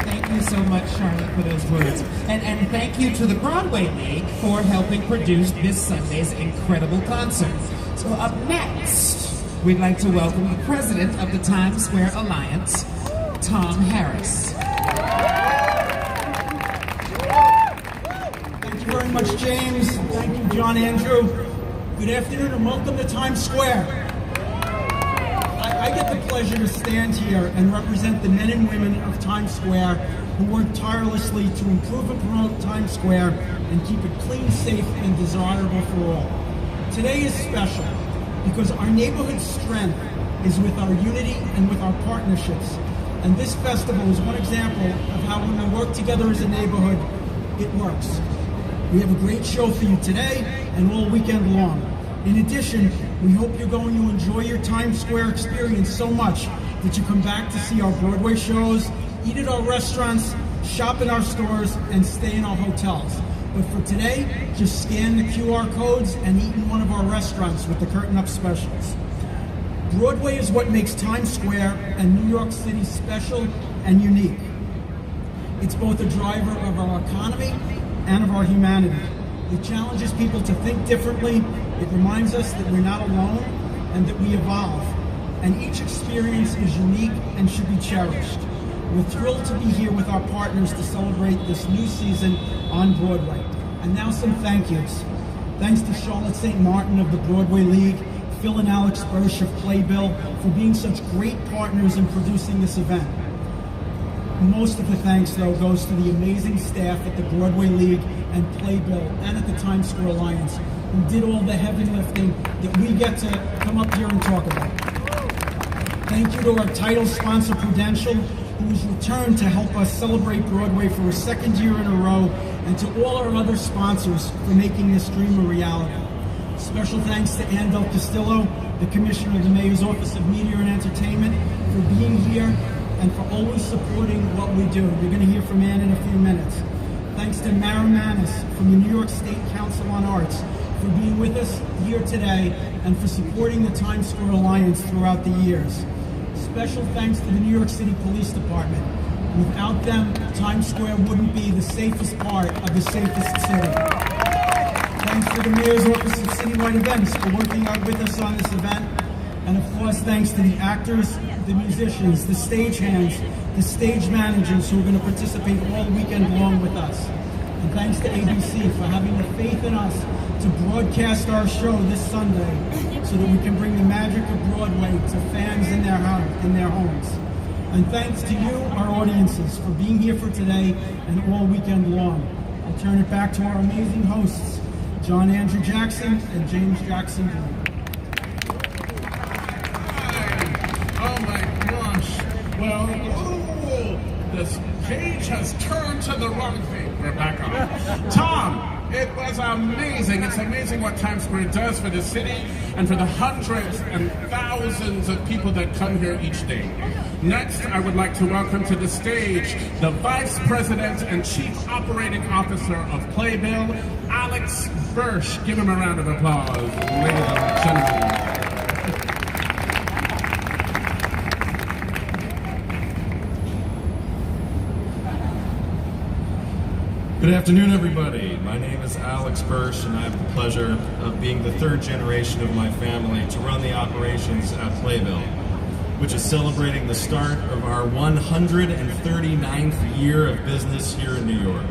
Thank you so much, Charlotte, for those words. And thank you to the Broadway League for helping produce this Sunday's incredible concert. So up next, we'd like to welcome the president of the Times Square Alliance, Tom Harris. Thank you very much, James. Thank you, John Andrew. Good afternoon and welcome to Times Square. I get the pleasure to stand here and represent the men and women of Times Square who work tirelessly to improve and promote Times Square and keep it clean, safe, and desirable for all. Today is special because our neighborhood strength is with our unity and with our partnerships. And this festival is one example of how when we work together as a neighborhood, it works. We have a great show for you today and all weekend long. In addition, we hope you're going to enjoy your Times Square experience so much that you come back to see our Broadway shows, eat at our restaurants, shop in our stores, and stay in our hotels. But for today, just scan the QR codes and eat in one of our restaurants with the curtain up specials. Broadway is what makes Times Square and New York City special and unique. It's both a driver of our economy and of our humanity. It challenges people to think differently. It reminds us that we're not alone and that we evolve. And each experience is unique and should be cherished. We're thrilled to be here with our partners to celebrate this new season on Broadway. And now some thank yous. Thanks to Charlotte St. Martin of the Broadway League, Phil and Alex Bursch of Playbill for being such great partners in producing this event. Most of the thanks, though, goes to the amazing staff at the Broadway League and Playbill and at the Times Square Alliance who did all the heavy lifting that we get to come up here and talk about. Thank you to our title sponsor, Prudential, who has returned to help us celebrate Broadway for a second year in a row, and to all our other sponsors for making this dream a reality. Special thanks to Andel Castillo, the Commissioner of the Mayor's Office of Media and Entertainment, for being here and for always supporting what we do. You're going to hear from Ann in a few minutes. Thanks to Mara Manis from the New York State Council on Arts for being with us here today and for supporting the Times Square Alliance throughout the years. Special thanks to the New York City Police Department. Without them, Times Square wouldn't be the safest part of the safest city. Thanks to the Mayor's Office of Citywide Events for working out with us on this event. And of course, thanks to the actors, the musicians, the stagehands, the stage managers who are going to participate all weekend long with us. And thanks to ABC for having the faith in us to broadcast our show this Sunday so that we can bring the magic of Broadway to fans in their homes. And thanks to you, our audiences, for being here for today and all weekend long. I'll turn it back to our amazing hosts, John Andrew Jackson and James Jackson Jr. Oh my gosh. Well, this page has turned to the wrong thing. We're back on. Tom, it was amazing. It's amazing what Times Square does for the city and for the hundreds and thousands of people that come here each day. Next, I would like to welcome to the stage the Vice President and Chief Operating Officer of Playbill, Alex Bursch. Give him a round of applause, ladies and gentlemen. Good afternoon, everybody. My name is Alex Bursch, and I have the pleasure of being the third generation of my family to run the operations at Playbill, which is celebrating the start of our 139th year of business here in New York.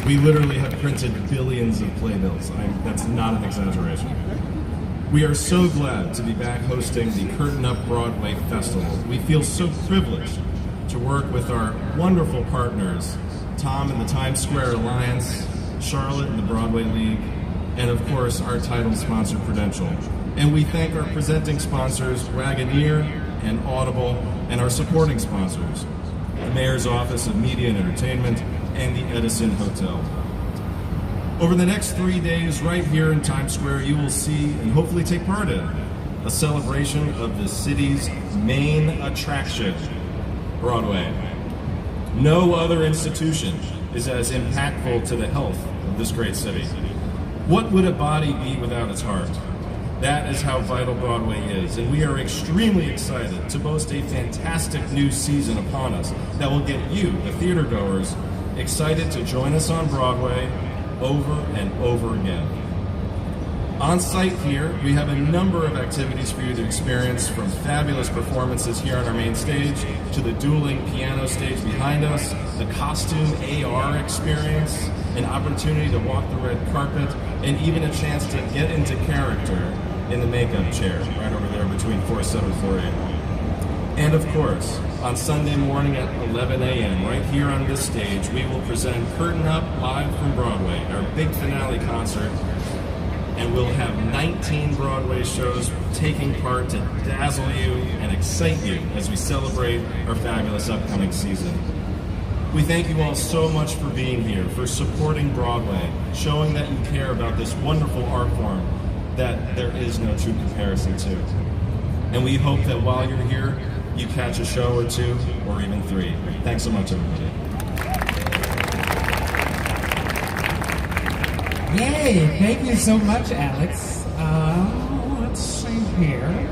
We literally have printed billions of playbills. That's not an exaggeration. We are so glad to be back hosting the Curtain Up Broadway Festival. We feel so privileged to work with our wonderful partners, Tom and the Times Square Alliance, Charlotte and the Broadway League, and of course our title sponsor, Prudential. And we thank our presenting sponsors, Wagoneer and Audible, and our supporting sponsors, the Mayor's Office of Media and Entertainment and the Edison Hotel. Over the next 3 days, right here in Times Square, you will see and hopefully take part in a celebration of the city's main attraction, Broadway. No other institution is as impactful to the health of this great city. What would a body be without its heart? That is how vital Broadway is, and we are extremely excited to boast a fantastic new season upon us that will get you, the theater goers, excited to join us on Broadway over and over again. On site here, we have a number of activities for you to experience, from fabulous performances here on our main stage to the dueling piano stage behind us, the costume AR experience, an opportunity to walk the red carpet, and even a chance to get into character in the makeup chair right over there between 4-7 and 4-8. And of course, on Sunday morning at 11 a.m., right here on this stage, we will present Curtain Up live from Broadway, our big finale concert, and we'll have 19 Broadway shows taking part to dazzle you and excite you as we celebrate our fabulous upcoming season. We thank you all so much for being here, for supporting Broadway, showing that you care about this wonderful art form that there is no true comparison to. And we hope that while you're here, you catch a show or two, or even 3. Thanks so much, everybody. Yay! Thank you so much, Alex. Let's see here.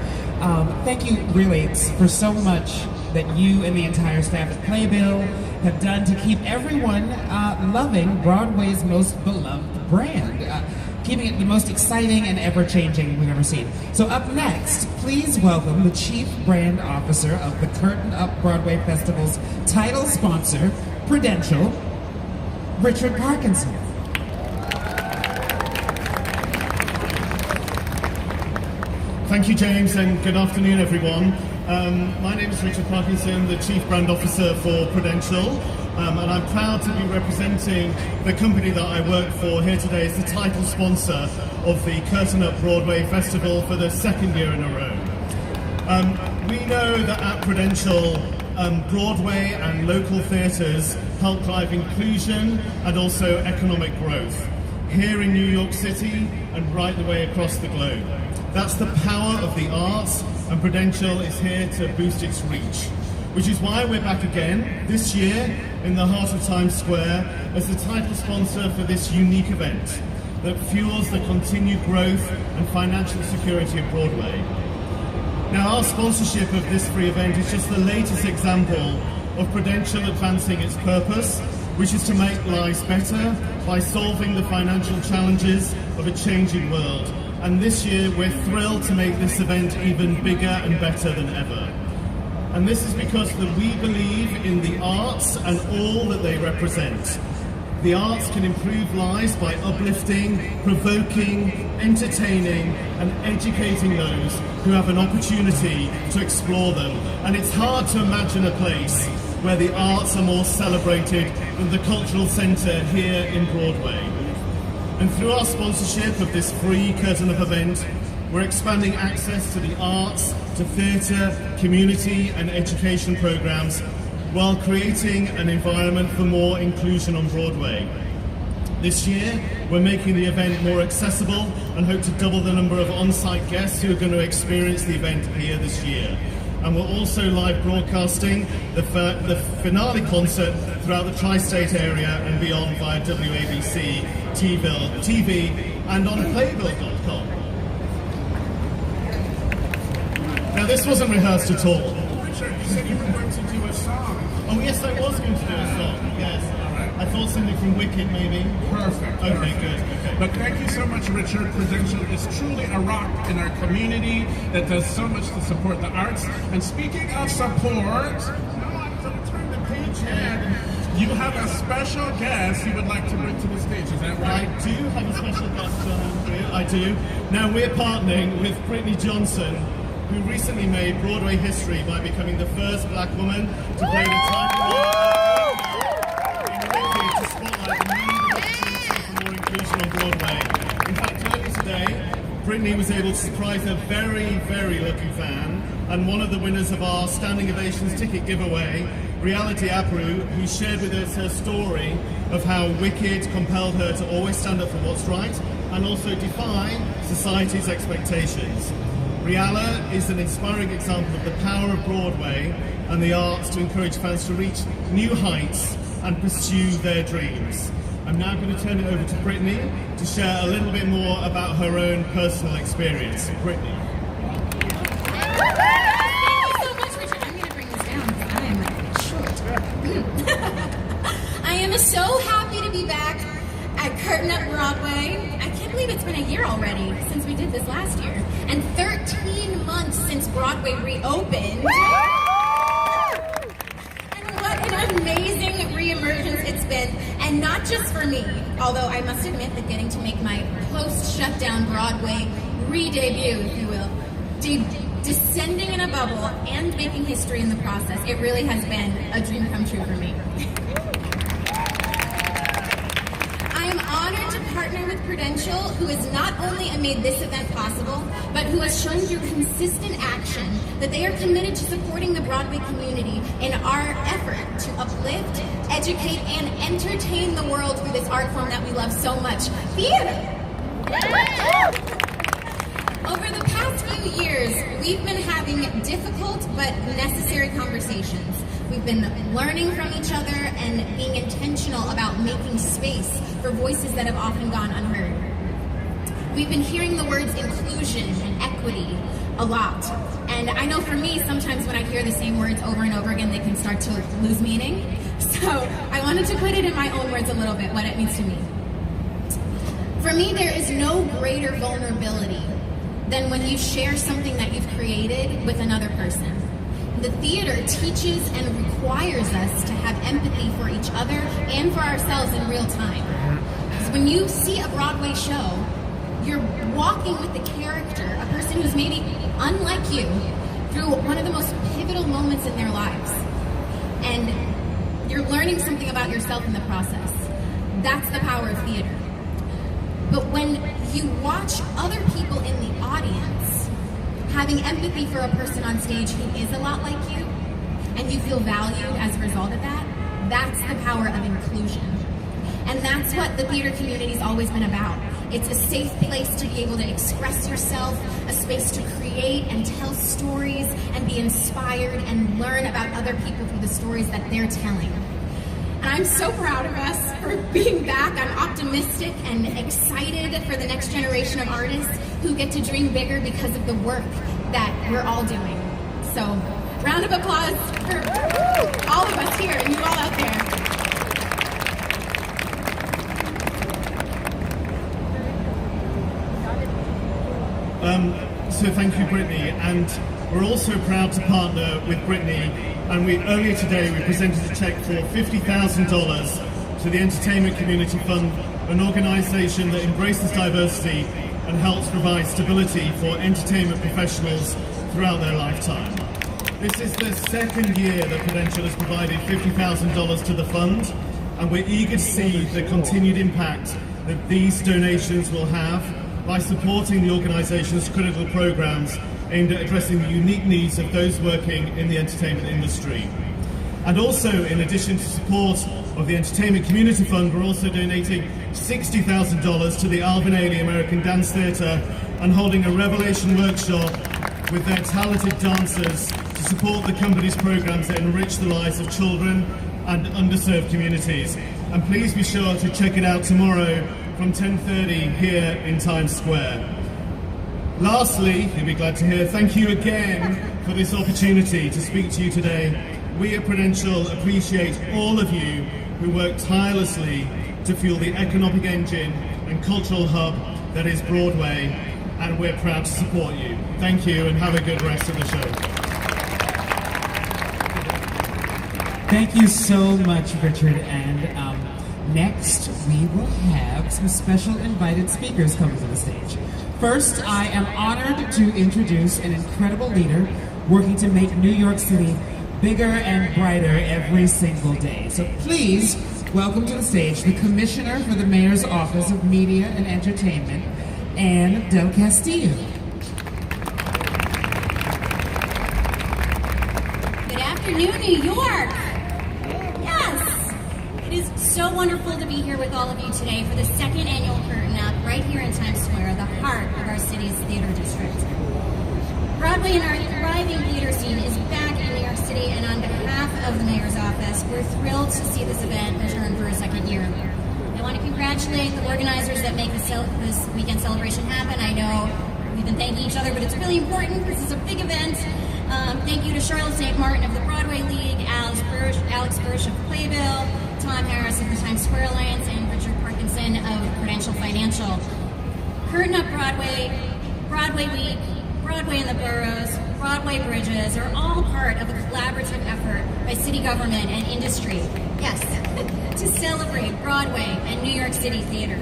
Thank you, really, for so much that you and the entire staff at Playbill have done to keep everyone loving Broadway's most beloved brand, keeping it the most exciting and ever-changing we've ever seen. So up next, please welcome the Chief Brand Officer of the Curtain Up Broadway Festival's title sponsor, Prudential, Richard Parkinson. Thank you, James, and good afternoon, everyone. My name is Richard Parkinson, the Chief Brand Officer for Prudential, and I'm proud to be representing the company that I work for here today as the title sponsor of the Curtain Up Broadway Festival for the 2nd year in a row. We know that at Prudential, Broadway and local theatres help drive inclusion and also economic growth here in New York City and right the way across the globe. That's the power of the arts, and Prudential is here to boost its reach, which is why we're back again this year in the heart of Times Square as the title sponsor for this unique event that fuels the continued growth and financial security of Broadway. Now, our sponsorship of this free event is just the latest example of Prudential advancing its purpose, which is to make lives better by solving the financial challenges of a changing world. And this year, we're thrilled to make this event even bigger and better than ever. And this is because we believe in the arts and all that they represent. The arts can improve lives by uplifting, provoking, entertaining, and educating those who have an opportunity to explore them. And it's hard to imagine a place where the arts are more celebrated than the Cultural Centre here in Broadway. And through our sponsorship of this free Curtain Up event, we're expanding access to the arts, to theatre, community and education programmes, while creating an environment for more inclusion on Broadway. This year, we're making the event more accessible and hope to double the number of on-site guests who are going to experience the event here this year. And we're also live broadcasting the finale concert throughout the tri-state area and beyond via WABC, TV, and on Playbill.com. Now, this wasn't rehearsed at all. Richard, you said you were going to do a song. Oh, yes, I was going to do a song, yes. I thought something from Wicked, maybe. Perfect. Okay, good. Okay. But thank you so much, Richard. Prudential is truly a rock in our community that does so much to support the arts. And speaking of support, I'm going to turn the page and you have a special guest you would like to bring to the stage. Is that right? I do have a special guest. I do. Now, we're partnering with Brittany Johnson, who recently made Broadway history by becoming the first black woman to play the title role to spotlight the need of opportunity for more inclusion on Broadway. In fact, earlier today, Brittany was able to surprise a very, very lucky fan, and one of the winners of our Standing Ovations ticket giveaway, Reality Apru, who shared with us her story of how Wicked compelled her to always stand up for what's right and also defy society's expectations. Riala is an inspiring example of the power of Broadway and the arts to encourage fans to reach new heights and pursue their dreams. I'm now going to turn it over to Brittany to share a little bit more about her own personal experience. Brittany. Thank you so much, Richard. I'm going to bring this down because I am short. I am so happy to be back at Curtain Up Broadway. I can't believe it's been a year already since we did this last year. And 13 months since Broadway reopened. And what an amazing re-emergence it's been. And not just for me, although I must admit that getting to make my post-shutdown Broadway re-debut, if you will, descending in a bubble and making history in the process, it really has been a dream come true for me. I am honored to partner with Prudential, who has not only made this event possible, but who has shown through consistent action that they are committed to supporting the Broadway community in our effort to uplift, educate, and entertain the world through this art form that we love so much, theater. Over the past few years, we've been having difficult but necessary conversations. We've been learning from each other and being intentional about making space for voices that have often gone unheard. We've been hearing the words inclusion and equity a lot. And I know for me, sometimes when I hear the same words over and over again, they can start to lose meaning. So I wanted to put it in my own words a little bit, what it means to me. For me, there is no greater vulnerability than when you share something that you've created with another person. The theater teaches and requires us to have empathy for each other and for ourselves in real time. Because when you see a Broadway show, you're walking with the character, a person who's maybe unlike you, through one of the most pivotal moments in their lives. And you're learning something about yourself in the process. That's the power of theater. But when you watch other people in the audience having empathy for a person on stage who is a lot like you, and you feel valued as a result of that, that's the power of inclusion. And that's what the theater community's always been about. It's a safe place to be able to express yourself, a space to create and tell stories and be inspired and learn about other people through the stories that they're telling. And I'm so proud of us for being back. I'm optimistic and excited for the next generation of artists who get to dream bigger because of the work that we're all doing. So, round of applause for all of us here and you all out there. So thank you, Brittany, and we're also proud to partner with Brittany. And earlier today we presented a check for $50,000 to the Entertainment Community Fund, an organisation that embraces diversity and helps provide stability for entertainment professionals throughout their lifetime. This is the second year that Prudential has provided $50,000 to the fund, and we're eager to see the continued impact that these donations will have by supporting the organisation's critical programmes aimed at addressing the unique needs of those working in the entertainment industry. And also, in addition to support of the Entertainment Community Fund, we're also donating $60,000 to the Alvin Ailey American Dance Theatre and holding a Revelation workshop with their talented dancers to support the company's programmes that enrich the lives of children and underserved communities. And please be sure to check it out tomorrow from 10:30 here in Times Square. Lastly, you'll be glad to hear, thank you again for this opportunity to speak to you today. We at Prudential appreciate all of you who work tirelessly to fuel the economic engine and cultural hub that is Broadway, and we're proud to support you. Thank you and have a good rest of the show. Thank you so much, Richard, and next we will have some special invited speakers coming to the stage. First, I am honored to introduce an incredible leader working to make New York City bigger and brighter every single day. So please welcome to the stage the Commissioner for the Mayor's Office of Media and Entertainment, Anne Del Castillo. Good afternoon, New York. Yes, it is so wonderful to be here with all of you today for the second annual Curtain Up right here in Times Square, the heart of our city's theater district. of the Mayor's Office, we're thrilled to see this event return for a second year. I want to congratulate the organizers that make this weekend celebration happen. I know we've been thanking each other, but it's really important because it's a big event. Thank you to Charlotte St. Martin of the Broadway League, Alex Bursch of Playbill, Tom Harris of the Times Square Alliance, and Richard Parkinson of Prudential Financial. Curtain Up Broadway, Broadway Week, Broadway in the Boroughs, Broadway Bridges are all part of a collaborative effort by city government and industry, yes, to celebrate Broadway and New York City theater.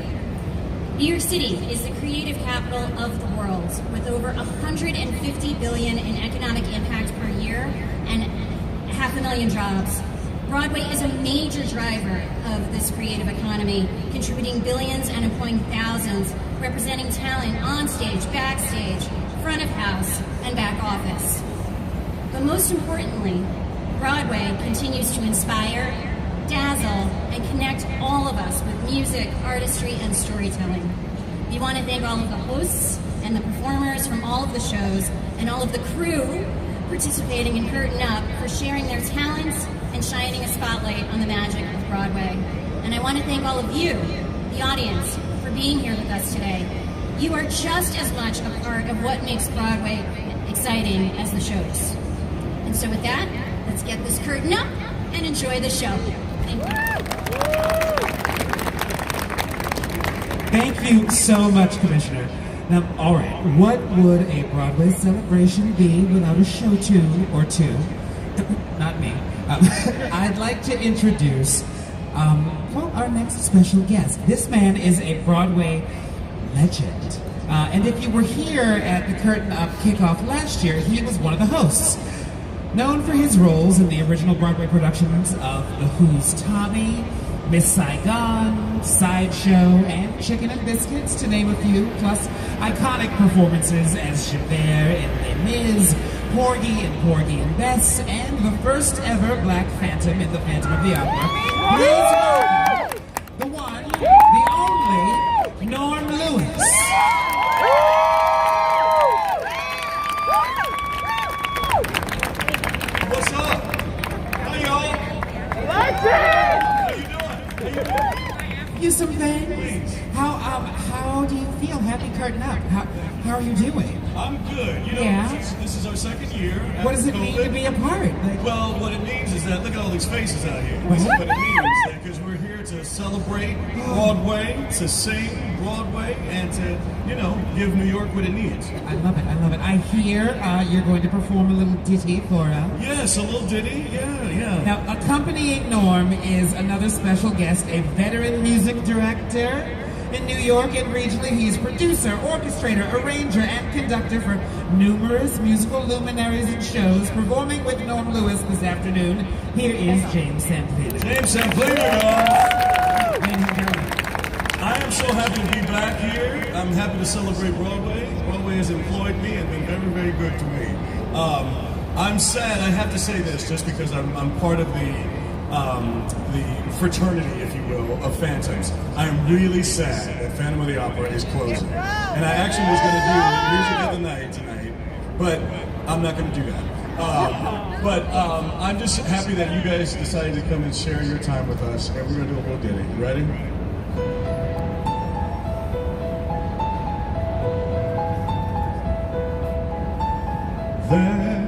New York City is the creative capital of the world, with over $150 billion in economic impact per year and 500,000 jobs. Broadway is a major driver of this creative economy, contributing billions and employing thousands, representing talent on stage, backstage, front of house, and back office. But most importantly, Broadway continues to inspire, dazzle, and connect all of us with music, artistry, and storytelling. We want to thank all of the hosts and the performers from all of the shows and all of the crew participating in Curtain Up for sharing their talents and shining a spotlight on the magic of Broadway. And I want to thank all of you, the audience, for being here with us today. You are just as much a part of what makes Broadway exciting as the shows. And so with that, let's get this curtain up and enjoy the show. Thank you. Thank you so much, Commissioner. Now, all right, what would a Broadway celebration be without a show tune or two? Not me. I'd like to introduce, our next special guest. This man is a Broadway legend. And if you were here at the Curtain Up kickoff last year, he was one of the hosts. Known for his roles in the original Broadway productions of The Who's Tommy, Miss Saigon, Sideshow, and Chicken and Biscuits, to name a few, plus iconic performances as Javert in Les Mis, Porgy and Bess, and the first ever Black Phantom in The Phantom of the Opera. Please welcome the one, the only, Norm Lewis. What's up? Hi, y'all. How you doing? You some things? How do you feel? Happy Curtain Up. How are you doing? I'm good. You know, Yeah. this is our second year. What does it mean to be a part? Well, what it means is that, look at all these faces out here. What? What it means is that because we're here to celebrate Broadway, to sing Broadway, and to, give New York what it needs. I love it. I hear you're going to perform a little ditty for us. Yes, a little ditty. Yeah. Now, accompanying Norm is another special guest, a veteran music director. In New York and regionally, he's producer, orchestrator, arranger, and conductor for numerous musical luminaries and shows. Performing with Norm Lewis this afternoon, here is James Samplina. James Samplina, I am so happy to be back here. I'm happy to celebrate Broadway. Broadway has employed me and been very, very good to me. I'm sad, I have to say this, just because I'm part of the fraternity, if you will, of Phantoms. I am really sad that Phantom of the Opera is closing. And I actually was going to do Music of the Night tonight, but I'm not going to do that. I'm just happy that you guys decided to come and share your time with us, and we're going to do a little ditty. You ready? There,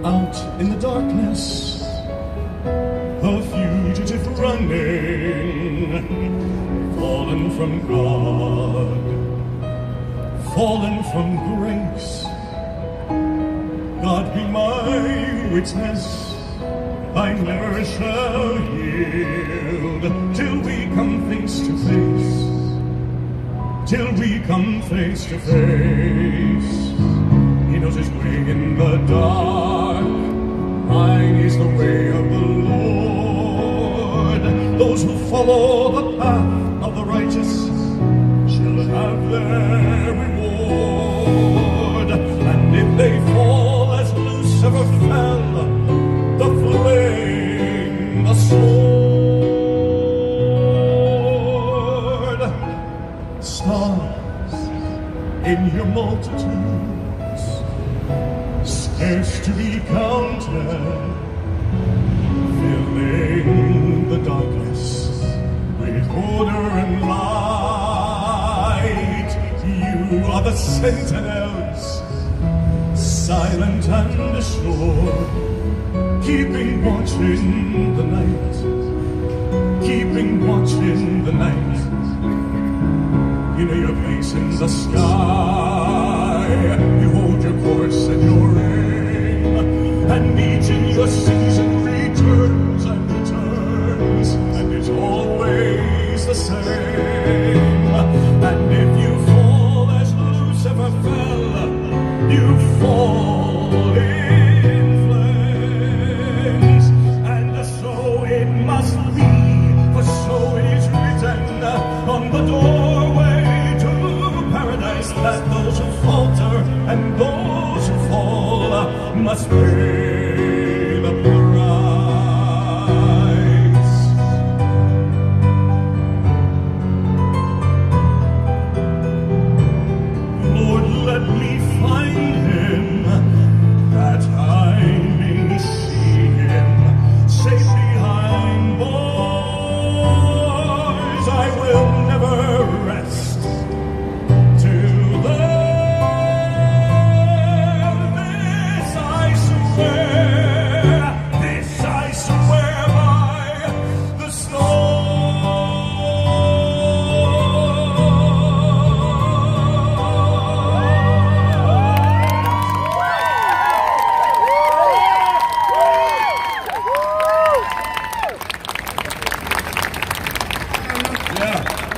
out in the darkness, a fugitive running, fallen from God, fallen from grace. God be my witness, I never shall yield till we come face to face, till we come face to face. He knows his way in the dark, mine is the way of the Lord. Those who follow the path of the righteous shall have their reward. And if they fall as Lucifer fell, the flame, the sword, stars in your multitudes, scarce to be counted, filling the darkness with order and light. You are the sentinels, silent and assured, keeping watch in the night, keeping watch in the night. You know your place in the sky, you hold your course and your aim, and each in your season returns and returns, and it's always the same. And if you fall as Lucifer fell, you fall in flames, and so it must be, for so it is written on the doorway to paradise, that those who falter and those who fall must pay the price. Lord, let me find him, that I may see him safe behind bars. I will never rest till then. This I swear by the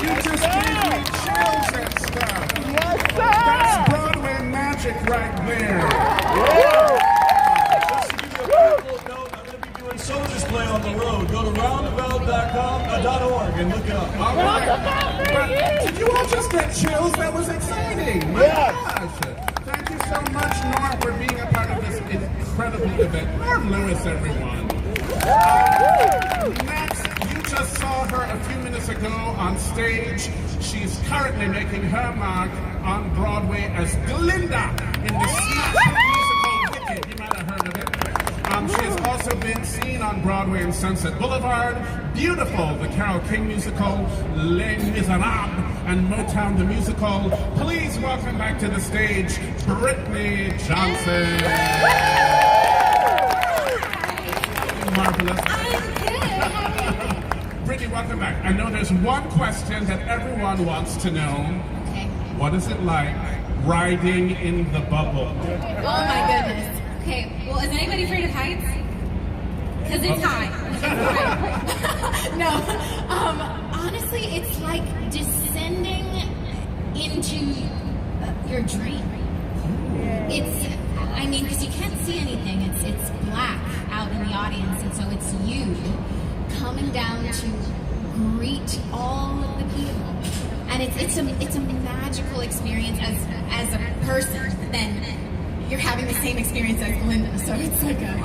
You just gave me chills and stuff. That's Broadway magic right there. Just to give you a quick note, I'm going to be doing show display on the road. Go to roundabout.org and look it up. All right. But did you all just get chills? That was exciting. My gosh. Thank you so much, Norm, for being a part of this incredible event. Norm Lewis, everyone. Next, you just saw her a few minutes ago on stage. She's currently making her mark on Broadway as Glinda in the smash musical Wicked. You might have heard of it. She has also been seen on Broadway and Sunset Boulevard, Beautiful, the Carole King musical, Les Miserables, and Motown the musical. Please welcome back to the stage, Brittany Johnson. Marvelous. Brittany, welcome back. I know there's one question that everyone wants to know. Okay. What is it like riding in the bubble? Oh my goodness. Okay, well, is anybody afraid of heights? Because it's high. No, honestly, it's like descending into your dream. It's, I mean, because you can't see anything. It's black out in the audience, and so it's you coming down to greet all of the people. And it's a magical experience as a person, but then you're having the same experience as Glinda, so it's like a...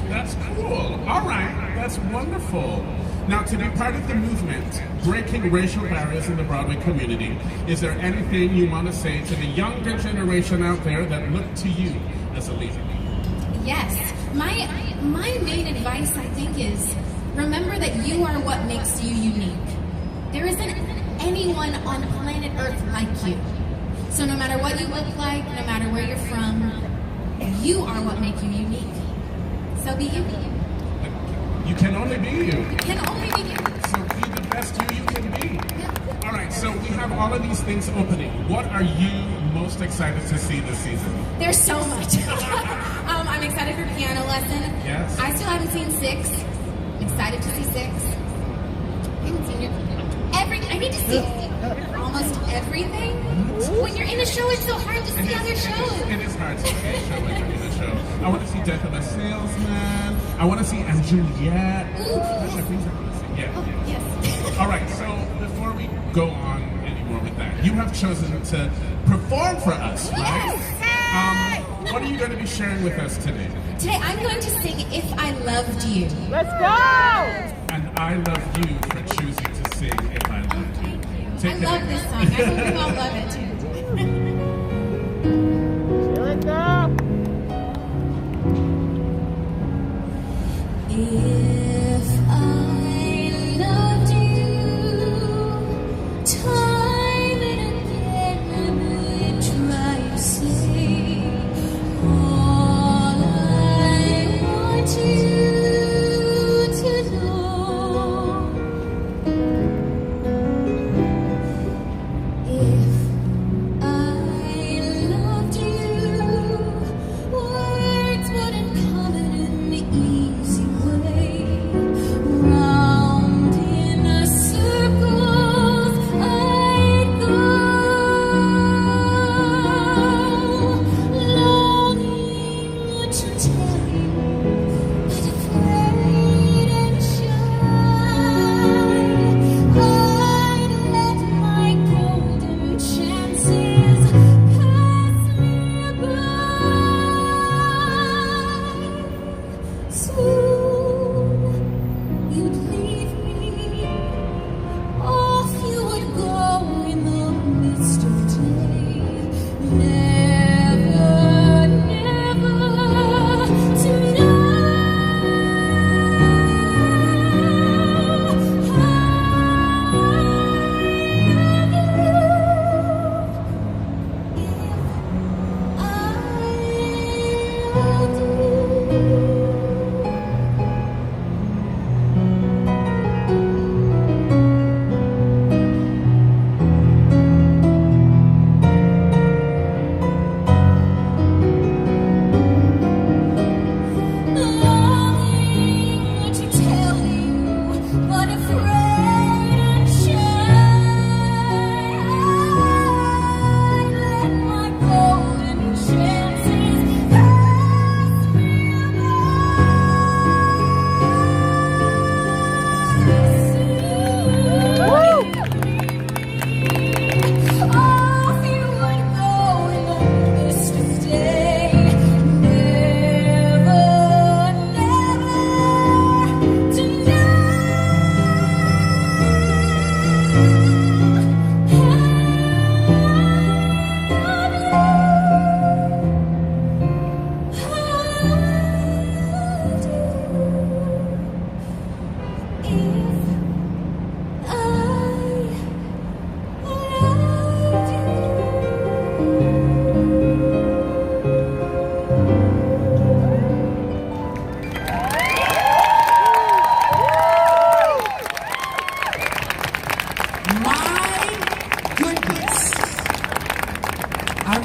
That's cool. All right, that's wonderful. Now, to be part of the movement, breaking racial barriers in the Broadway community, is there anything you want to say to the younger generation out there that look to you as a leader? Yes. My main advice, I think, is remember that you are what makes you unique. There isn't anyone on planet Earth like you. So no matter what you look like, no matter where you're from, you are what makes you unique. So be you. You can only be you. You can only be you. So be the best you can be. Yeah. All right, so we have all of these things opening. What are you most excited to see this season? There's so much. I'm excited for piano lesson. Yes. I still haven't seen 6. I'm excited to see 6. I haven't seen it. I need to see almost everything. When you're in a show, it's so hard to see other shows. It is hard to see a show when you're in a show. I want to see Death of a Salesman. I want to see And Juliet. Ooh, Those are things I want to see. Yeah. Oh, yes. All right, so before we go on anymore with that, you have chosen to perform for us, right? Yes. What are you going to be sharing with us today? Today, I'm going to sing If I Loved You. Let's go! And I love you for choosing to sing If I Loved You. Thank you. Take I love this song. I hope you all love it too. Let's go!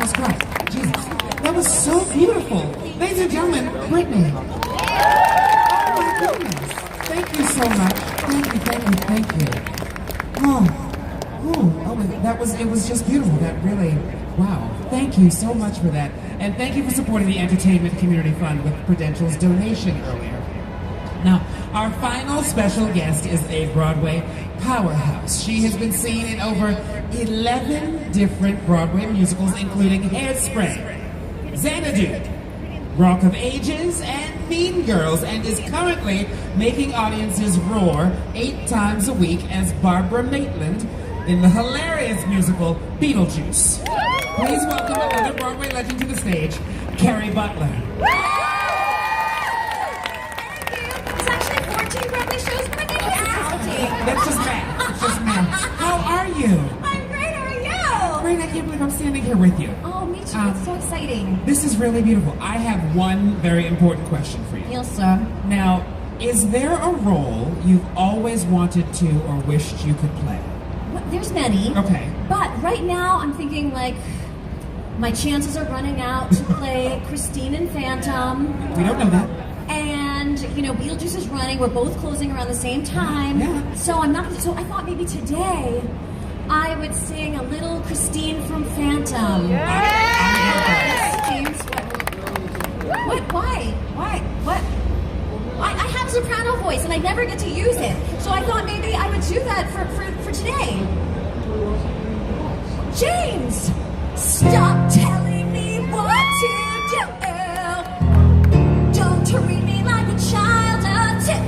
Jesus Christ. Jesus. That was so beautiful. Ladies and gentlemen, Brittany. Oh my goodness. Thank you so much. Thank you. It was just beautiful. That really, wow. Thank you so much for that. And thank you for supporting the Entertainment Community Fund with Prudential's donation earlier. Now, our final special guest is a Broadway powerhouse. She has been seen in over 11 different Broadway musicals, including Hairspray, Xanadu, Rock of Ages, and Mean Girls, and is currently making audiences roar 8 times a week as Barbara Maitland in the hilarious musical Beetlejuice. Please welcome another Broadway legend to the stage, Carrie Butler. It's actually 14 Broadway shows, but I think it's counting. That's just math. It's just math. How are you? I'm great, how are you? Great, I can't believe I'm standing here with you. Oh, me too, it's so exciting. This is really beautiful. I have one very important question for you. Yes, sir. Now, is there a role you've always wanted to or wished you could play? Well, there's many. Okay. But right now, I'm thinking like, my chances are running out to play Christine in Phantom. We don't know that. And, you know, Beetlejuice is running. We're both closing around the same time. Yeah. So I thought maybe today I would sing a little Christine from Phantom. James, what? Why? What? I have soprano voice and I never get to use it. So I thought maybe I would do that for today. James, stop telling me what to do. Don't treat me like a child until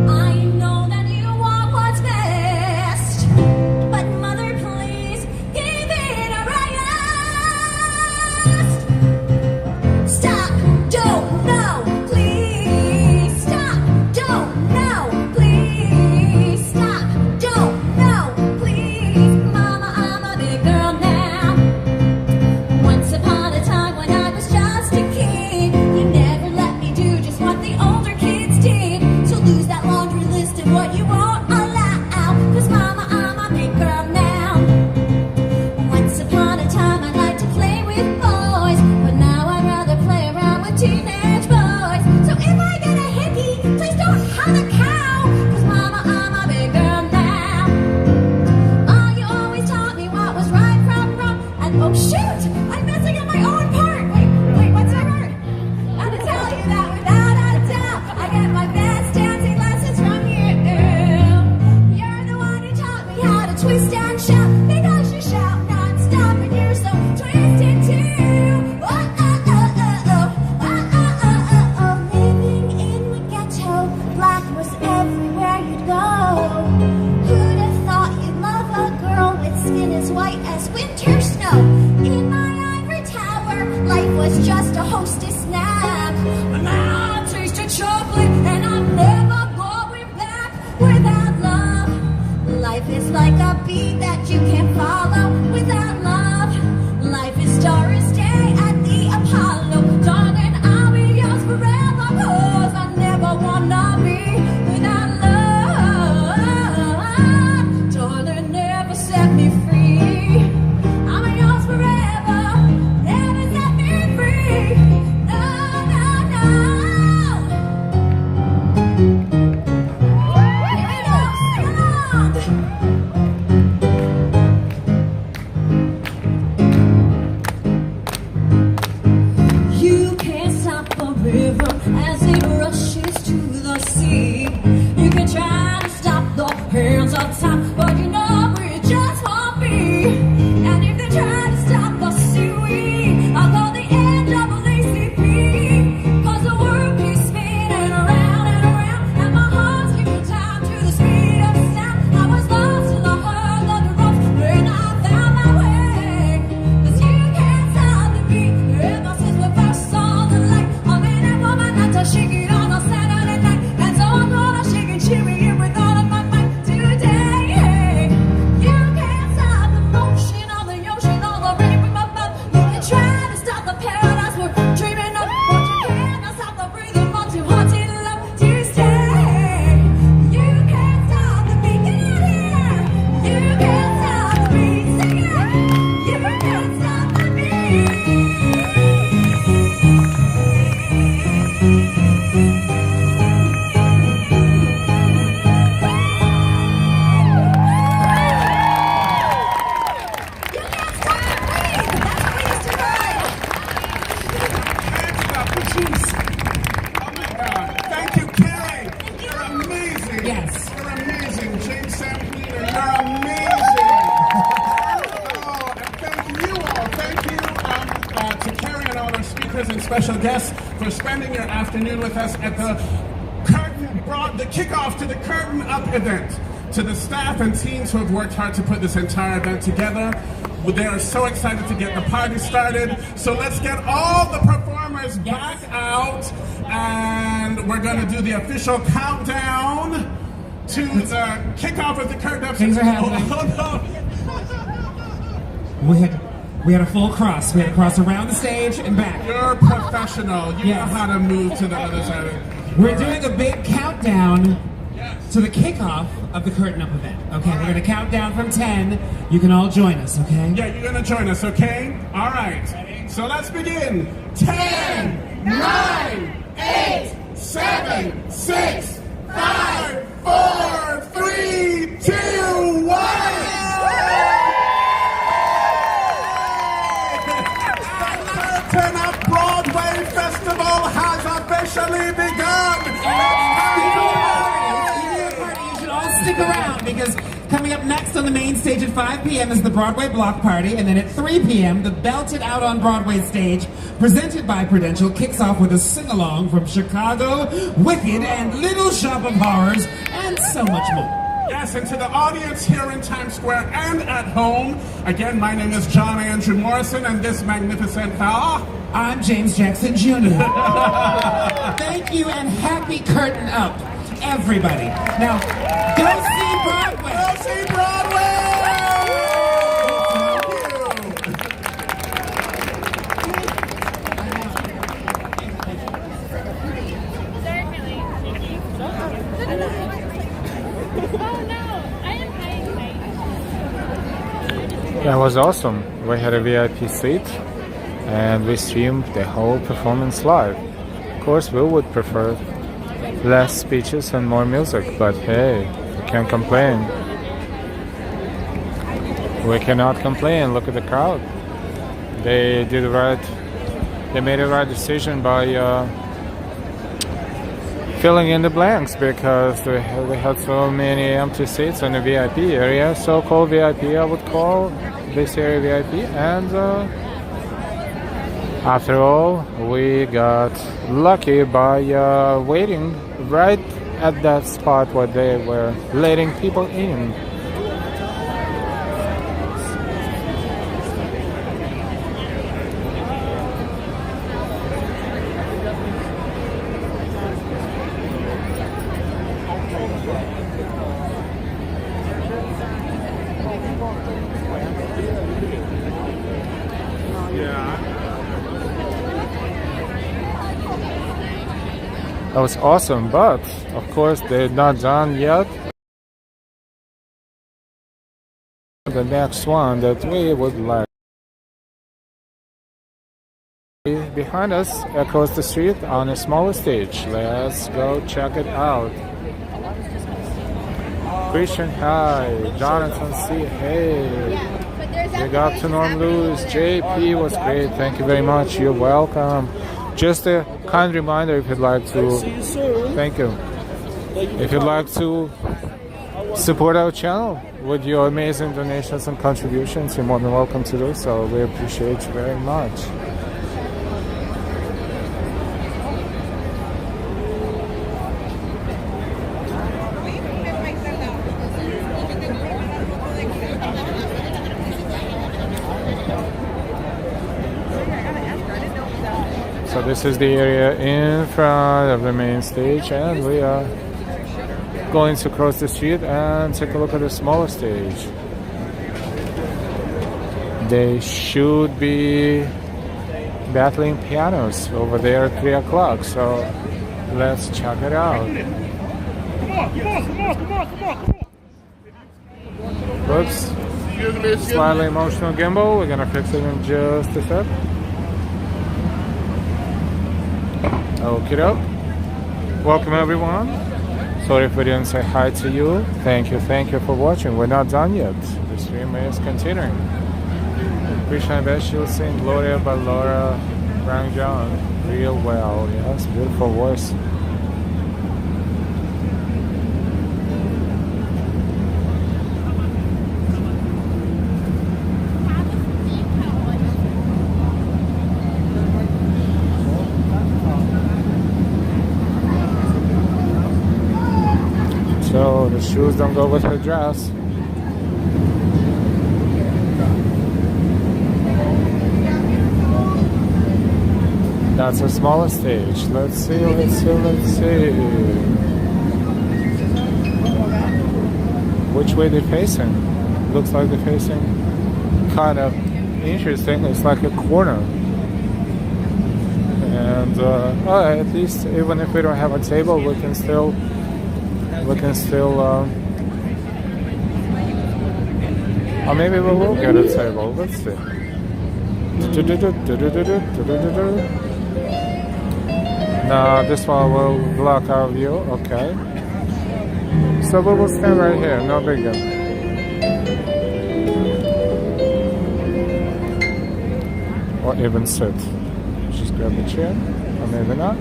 I know that you want what's best. But mother, please give it a rest. Stop, don't know, please. Stop, don't know, please. Stop, don't know, please. Mama, I'm a big girl now. Once upon a time when I was just a kid, you never let me do just what the older kids did. So lose that laundry list and what you won't allow. 'Cause mama, I'm a big girl now. Once upon a time I'd like to play with boys, but now I'd rather play around with teenage boys. So if I get a hickey, please don't holler cow. 'Cause mama, I'm a big girl now. Oh, you always taught me what was right from wrong. And oh shoot, I'm messing up my own part. Wait, what's my part? I'm gonna tell you that without a doubt. I get my best dancing lessons from you. You're the one who taught me how to twist and shout. Because you shout non-stop and you're so twisted too. Living in the ghetto, black was everywhere you'd go. Who'd have thought you'd love a girl with skin as white as winter snow? In my ivory tower, life was just a hostess snack. But now I taste of chocolate and I'm never going back. Without love, life is like a beat that you can't follow. Without love, life is Doris Day at the Apollo. Darling, I'll be yours forever, 'cause I never wanna be without love. Darling, never set me free. I'm yours forever, never set me free. No, no, no. Here we go, sing along. You can't stop the river as it rushes to the sea. You can try to stop the hands on top, but you know we just won't special guests for spending your afternoon with us at the kickoff to the Curtain Up event. To the staff and teams who have worked hard to put this entire event together, they are so excited to get the party started. So let's get all the performers back out, and we're going to do the official countdown to the kickoff of the Curtain Up. Things are happening. We had a full cross. We had to cross around the stage and back. You're professional. You know how to move to the other side. We're doing a big countdown to the kickoff of the Curtain Up event. Okay, we're going to count down from 10. You can all join us, okay? Yeah, you're going to join us, okay? All right. So let's begin. 10, 9, 8, 7, 6, 5, 4, 3, 2, 1. Curtain Up Broadway Festival has officially begun. You should all stick around because coming up next on the main stage at 5 p.m. is the Broadway Block Party, and then at 3 p.m. the Belted Out on Broadway stage, presented by Prudential, kicks off with a sing-along from Chicago, Wicked, and Little Shop of Horrors, and so much more. Yes, and to the audience here in Times Square and at home, again, my name is John Andrew Morrison, and this magnificent I'm James Jackson Jr. Thank you and happy Curtain Up, everybody. Now, go see Broadway! Go see Broadway! That was awesome. We had a VIP seat and we streamed the whole performance live. Of course, we would prefer less speeches and more music, but hey, we can't complain. We cannot complain. Look at the crowd. They made the right decision by filling in the blanks because we had so many empty seats in the VIP area, so-called VIP, I would call this area VIP, and after all, we got lucky by waiting right at that spot where they were letting people in. That was awesome, but of course they're not done yet. The next one that we would like behind us across the street on a smaller stage. Let's go check it out. Christian, hi. Jonathan C, hey. We got to Norm Lewis. JP was great. Thank you very much. You're welcome. Just a kind reminder, if you'd like to, thank you. If you'd like to support our channel with your amazing donations and contributions, you're more than welcome to do so. We appreciate you very much. So this is the area in front of the main stage, and we are going to cross the street and take a look at the smaller stage. They should be battling pianos over there at 3 o'clock, so let's check it out. Whoops. Slightly emotional gimbal. We're gonna fix it in just a sec. Okay, welcome everyone. Sorry if we didn't say hi to you. Thank you for watching. We're not done yet. The stream is continuing. Krishna Besh, you'll sing Gloria by Laura Frank John real well. Yes, beautiful voice. The shoes don't go with her dress. That's a smaller stage. Let's see. Which way they're facing? Looks like they're facing kind of interesting. It's like a corner. And at least even if we don't have a table, we can still or maybe we will get a table. Let's see. No, this one will block our view. Okay. So we will stand right here. No big deal. Or even sit. Just grab a chair. Or maybe not.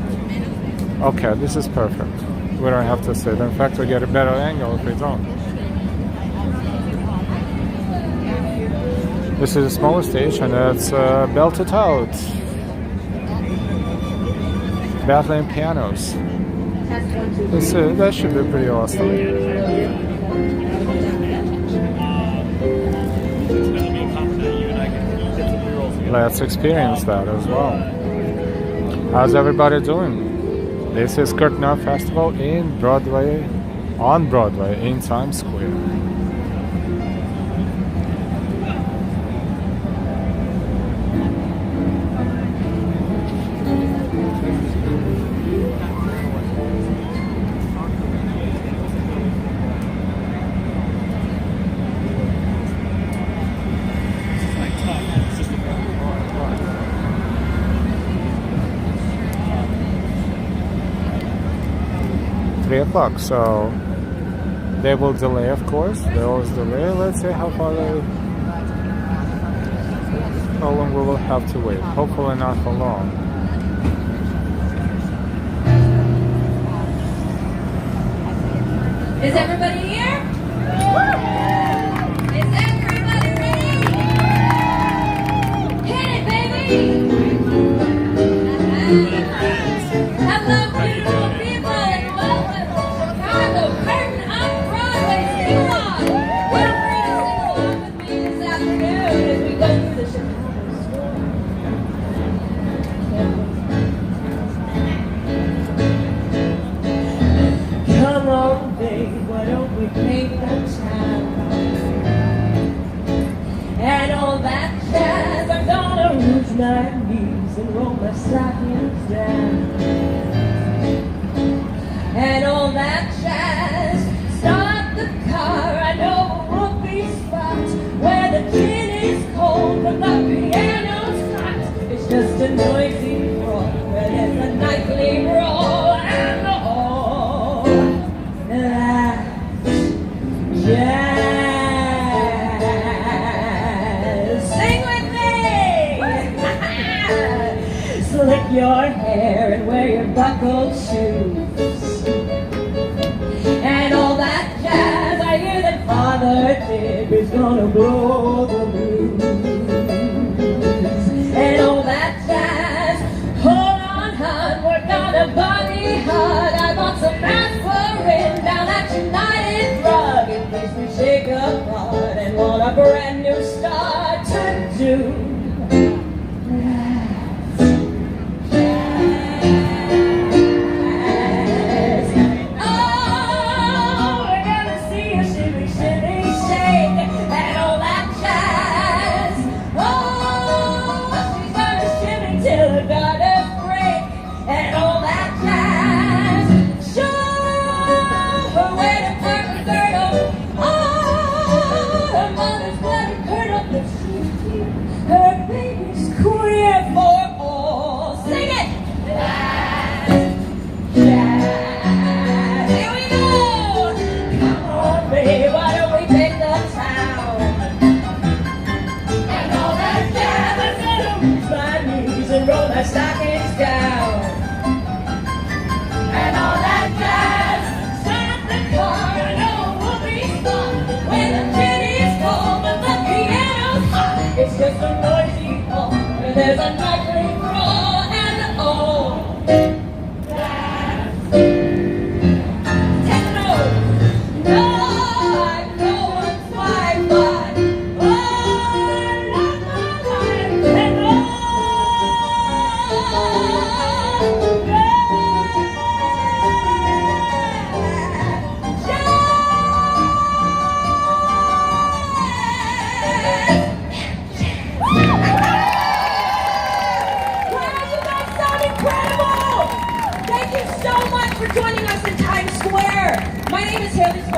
Okay, this is perfect. We don't have to sit. In fact, we get a better angle if we don't. This is a smaller stage and it's belted out. Battling pianos. That should be pretty awesome. Let's experience that as well. How's everybody doing? This is Curtain Up Festival in Broadway, on Broadway in Times Square. O'clock, so they will delay, of course. They always delay. Let's see how long we will have to wait. Hopefully not for long. Is everybody here? Is everybody ready? Hit it, baby! Hello, beautiful people, and welcome to Chicago Curtain Up Broadway. Sing along. Feel free to sing along with me this afternoon as we go through the Chicago story. Come on, babe, why don't we paint the town? And all that jazz, I'm gonna rouge my knees and roll my stockings down. And all that jazz, start the car, I know a whoopee spot where the gin is cold but the piano's hot. It's just a noisy brawl where there's a nightly brawl and all that jazz. Sing with me! Slick your hair and wear your buckled shoes. And all that jazz, I hear that Father Tib is gonna blow the blues. And all that jazz, hold on, hon, we're gonna body hug. I want some aspirin down at United Drug in case we shake apart and want a brand new start to do. Stockings down. And all that jazz, start the car, I know a whoopee spot where the gin is cold but the piano's hot. It's just a noisy hall where there's a nightly brawl and all that techno. No.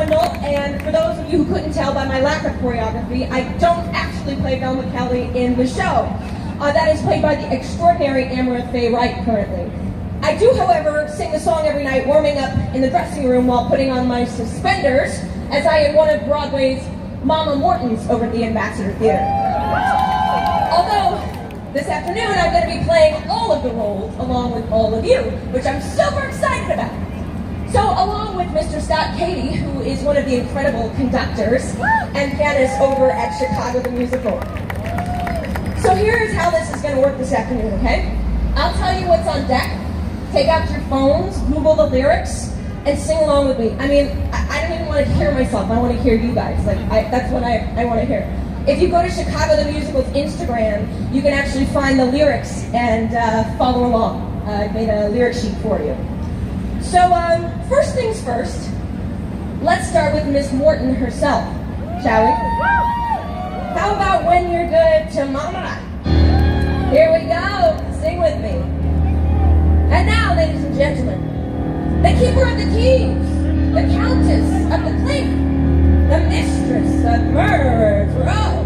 Swindle, and for those of you who couldn't tell by my lack of choreography, I don't actually play Velma Kelly in the show. That is played by the extraordinary Amaranth Faye Wright currently. I do, however, sing the song every night warming up in the dressing room while putting on my suspenders, as I am one of Broadway's Mama Mortons over at the Ambassador Theater. Although, this afternoon I'm going to be playing all of the roles along with all of you, which I'm super excited about. So, along with Mr. Scott Cady, who is one of the incredible conductors and pianists over at Chicago the Musical. So here's how this is going to work this afternoon, okay? I'll tell you what's on deck. Take out your phones, Google the lyrics, and sing along with me. I mean, I don't even want to hear myself. I want to hear you guys. That's what I want to hear. If you go to Chicago the Musical's Instagram, you can actually find the lyrics and follow along. I made a lyric sheet for you. So, first things first, let's start with Miss Morton herself, shall we? How about When You're Good to Mama? Here we go. Sing with me. And now, ladies and gentlemen, the keeper of the keys, the countess of the clink, the mistress of murderers row,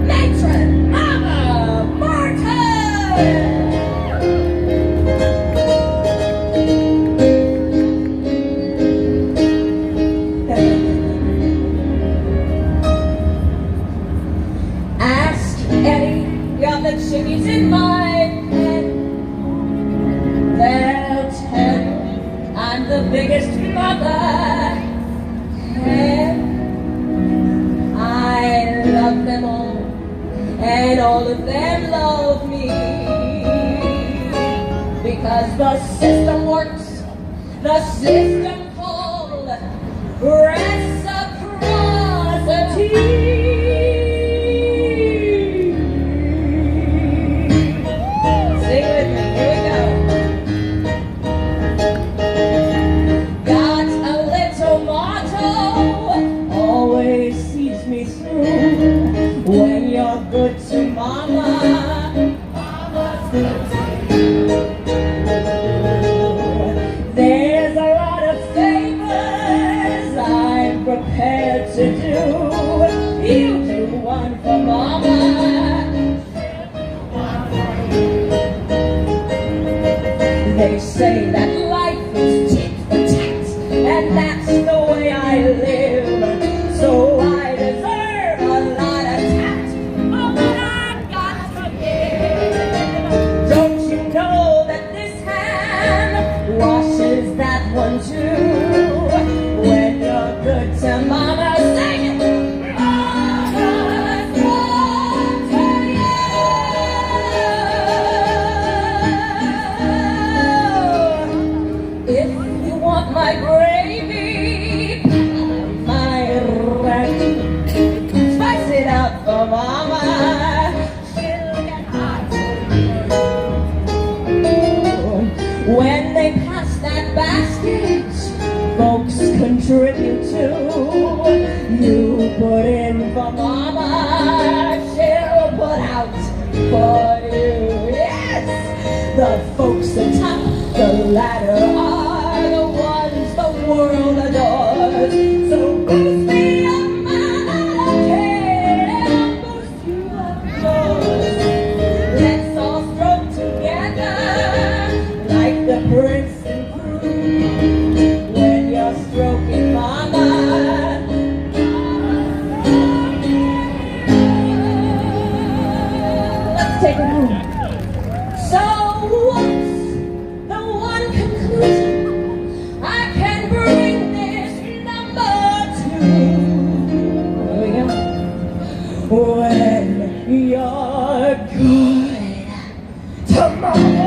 matron Mama Morton! Ask any of the chickies in my pen. They'll tell you I'm the biggest mother hen. I love them all, and all of them love me, because the system works, the system called reciprocity. When you're good to mama, mama's good to you. There's a lot of favors I'm prepared to do. You do one for mama, she'll do one for you. They say that life is tit for tat, and that's the way I live. So I deserve a lot of tat, oh, but I've got to give. Don't you know that this hand washes that one too? When you're good to mama, sing it. Mama's good to you. If you want my gravy, spice it up for mama, she'll get hot. When they pass that basket, folks contribute too. You put in for mama, she'll put out for you. Yes, the folks atop the ladder are the ones the world adores. So boost me up. Let's all stroke together like the prince and queen. When you're stroking mama, let's take a move. So what's the one conclusion I can bring this number to? When you're good to mama,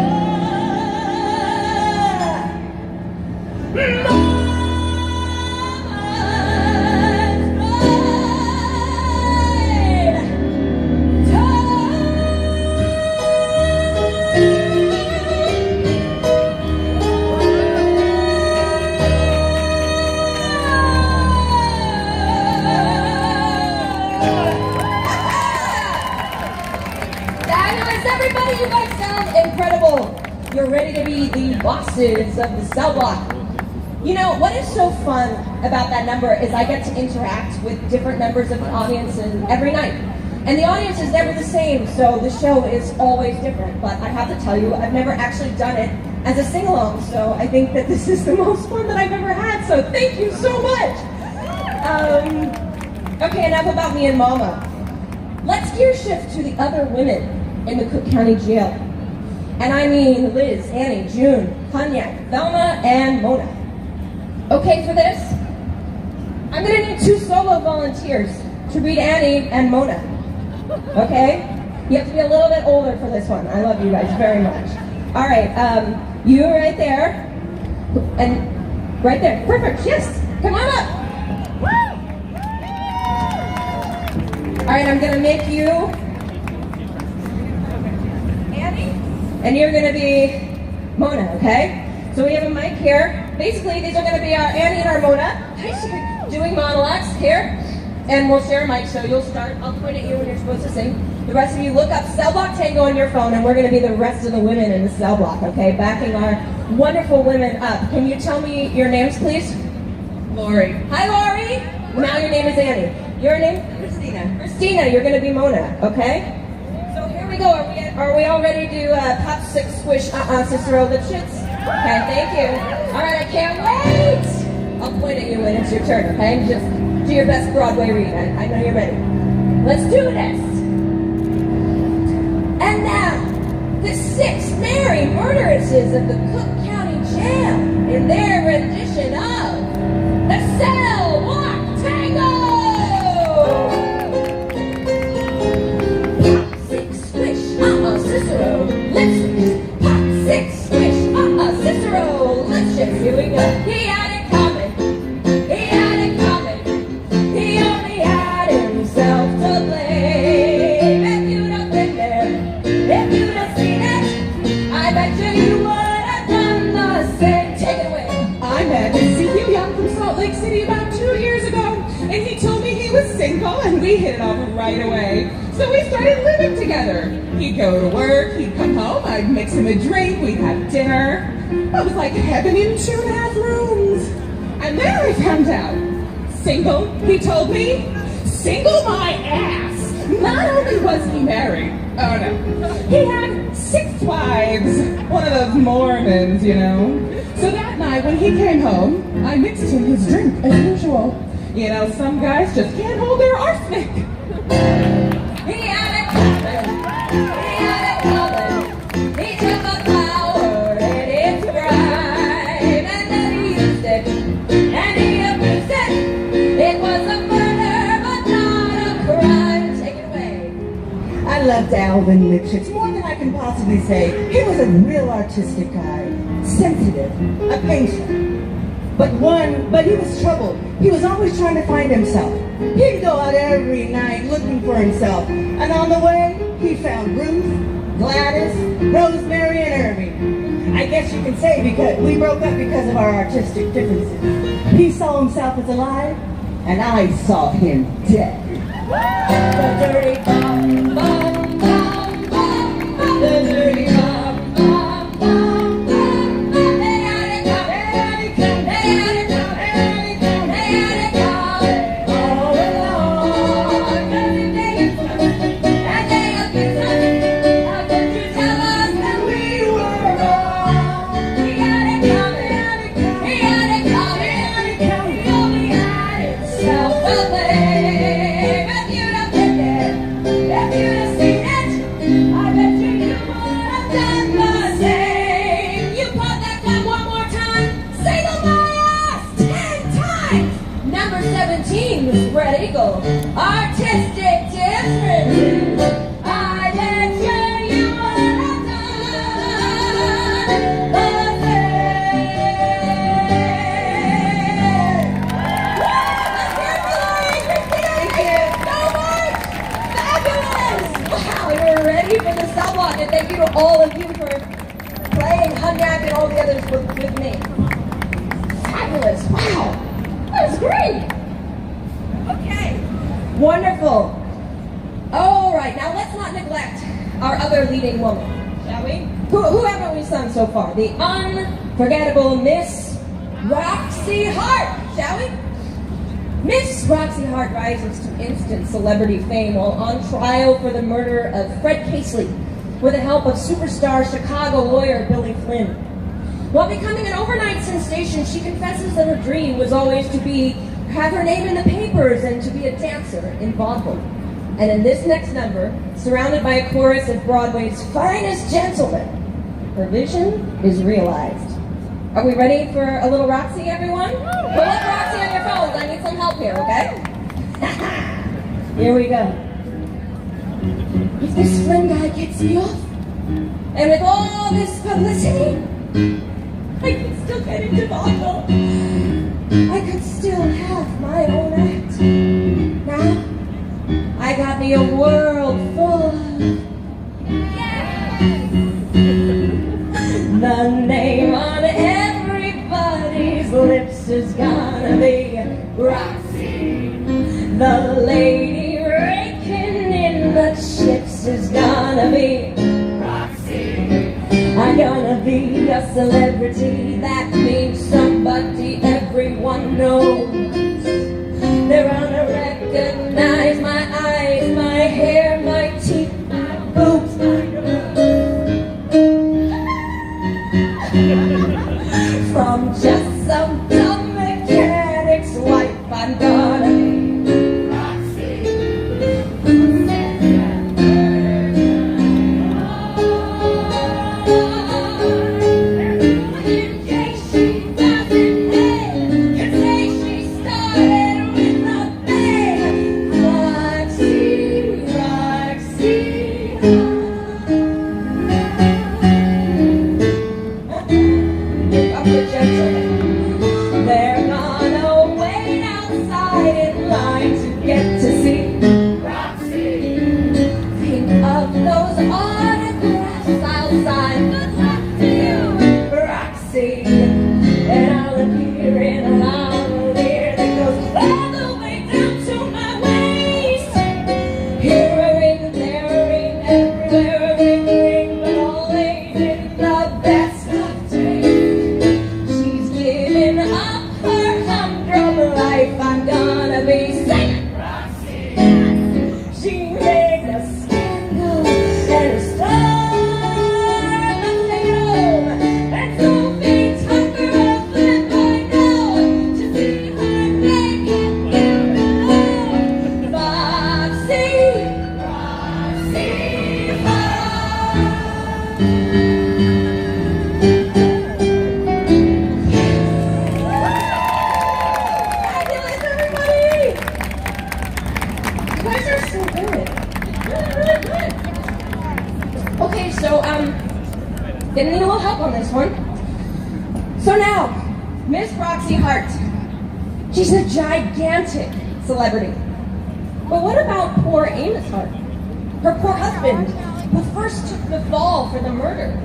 mama's everybody, you guys sound incredible. You're ready to be the bosses of the cell block. You know, what is so fun about that number is I get to interact with different members of the audience every night. And the audience is never the same, so the show is always different. But I have to tell you, I've never actually done it as a sing-along, so I think that this is the most fun that I've ever had, so thank you so much! Okay, enough about me and Mama. Let's gear shift to the other women in the Cook County Jail. And I mean Liz, Annie, June, Cognac, Velma, and Mona. Okay, for this, I'm gonna need 2 solo volunteers to read Annie and Mona. Okay? You have to be a little bit older for this one. I love you guys very much. All right, you right there, and right there. Perfect, yes, come on up. All right, I'm gonna make you Annie, and you're gonna be Mona, okay? So we have a mic here. Basically, these are gonna be our Annie and our Mona doing monologues here, and we'll share a mic, so you'll start. I'll point at you when you're supposed to sing. The rest of you look up Cell Block Tango on your phone, and we're gonna be the rest of the women in the cell block, okay? Backing our wonderful women up. Can you tell me your names, please? Lori. Hi, Lori. Now your name is Annie. Your name? Christina. Christina, you're gonna be Mona, okay? So here we go. Are we all ready to pop, six, squish, sister, lip shits? Okay, thank you. All right, I can't wait. I'll point at you when it's your turn, okay? Just do your best Broadway read. I know you're ready. Let's do this. And now, the 6 merry murderesses of the Cook County Jail in their rendition of the Cell Block Tango! Pop, 6, squish, Cicero, let's shift. Pop, 6, squish, Cicero, let's shift. Here we go. He had it coming. He had it coming. He only had himself to blame. If you'd have been there, if you'd have seen it, I bet you would have done the same. Take it away. I met this CU young from Salt Lake City about 2 years ago, and he told me he was single, and we hit it off right away. So we started living together. He'd go to work, he'd come home, I'd mix him a drink, we'd have dinner. It was like heaven in 2.5 rooms. And then I found out, single, he told me, single my ass. Not only was he married, oh no, he had 6 wives, one of those Mormons, you know. So that night when he came home, I mixed him his drink as usual. You know, some guys just can't hold their arsenic. He had it coming. He had it coming. He took a flower and its pride, and then he used it, and he abused it. It was a murder, but not a crime. Take it away. I loved Alvin Lipschitz more than I can possibly say. He was a real artistic guy, sensitive, a painter. But he was troubled. He was always trying to find himself. He'd go out every night looking for himself. And on the way, he found Ruth, Gladys, Rosemary, and Irving. I guess you can say because we broke up because of our artistic differences. He saw himself as alive, and I saw him dead. The dirty bomb, bomb, bomb, bomb, bomb. The dirty bomb, bomb, bomb, bomb. They had it coming, they had it coming, they had it coming all along. Every day and they abused us. How could you tell us that we were wrong? He had it coming, he had it coming, he only had himself to blame. If you'd have been there, if you'd have seen it, I bet you would have done the same. You pop that clap one more time, single my ass 10 times. Number 17 was Spread Eagle, artistic differences. I bet you would have done the same. Let's hear it for Lori and Christina. Thank you so much. Fabulous. Wow, you're ready for the cell block, and thank you to all of you for playing Cognac and all the others with me. Fabulous. Wow. That was great. Okay. Wonderful. All right, now let's not neglect our other leading woman, shall we? Who haven't we sung so far? The unforgettable Miss Roxy Hart, shall we? Miss Roxy Hart rises to instant celebrity fame while on trial for the murder of Fred Casely with the help of superstar Chicago lawyer Billy Flynn. While becoming an overnight sensation, she confesses that her dream was always to have her name in the papers and to be a dancer in Broadway. And in this next number, surrounded by a chorus of Broadway's finest gentlemen, her vision is realized. Are we ready for a little Roxy, everyone? Pull up Roxy on your phones. I need some help here, okay? Here we go. If this friend guy gets me off, and with all this publicity, I could still get into vaudeville. I could still have my own act. Now, I got me a world full of... The name on everybody's lips is gonna be Roxy. The lady raking in the chips is gonna be Roxy. I'm gonna be a celebrity. That means somebody everyone knows. They're gonna recognize my eyes, my hair, my teeth, my boobs, my from just some dumb mechanic's wife, I'm gonna be Roxy. In case she doesn't know, can say she started with a bang. Roxy, Roxy. They're gonna wait outside in line to get to see Roxy. Think of those autographs I'll sign. Good luck to you, Roxy. And I'll appear in a lavalier that goes all the way down to my waist. Here a ring, there a ring, everywhere a ring, ring, but always in the best of taste. She's giving up her humdrum life. I'm gonna be singing Roxy. She made a scandal and a star of the film. And Sophie Tucker a flip I know to see her naked in love. Roxy, Roxy, fabulous, everybody! You guys are so good. Really good. Okay, so gonna need a little help on this one. So now, Miss Roxy Hart. She's a gigantic celebrity. But what about poor Amos Hart? Her poor husband, who first took the fall for the murder,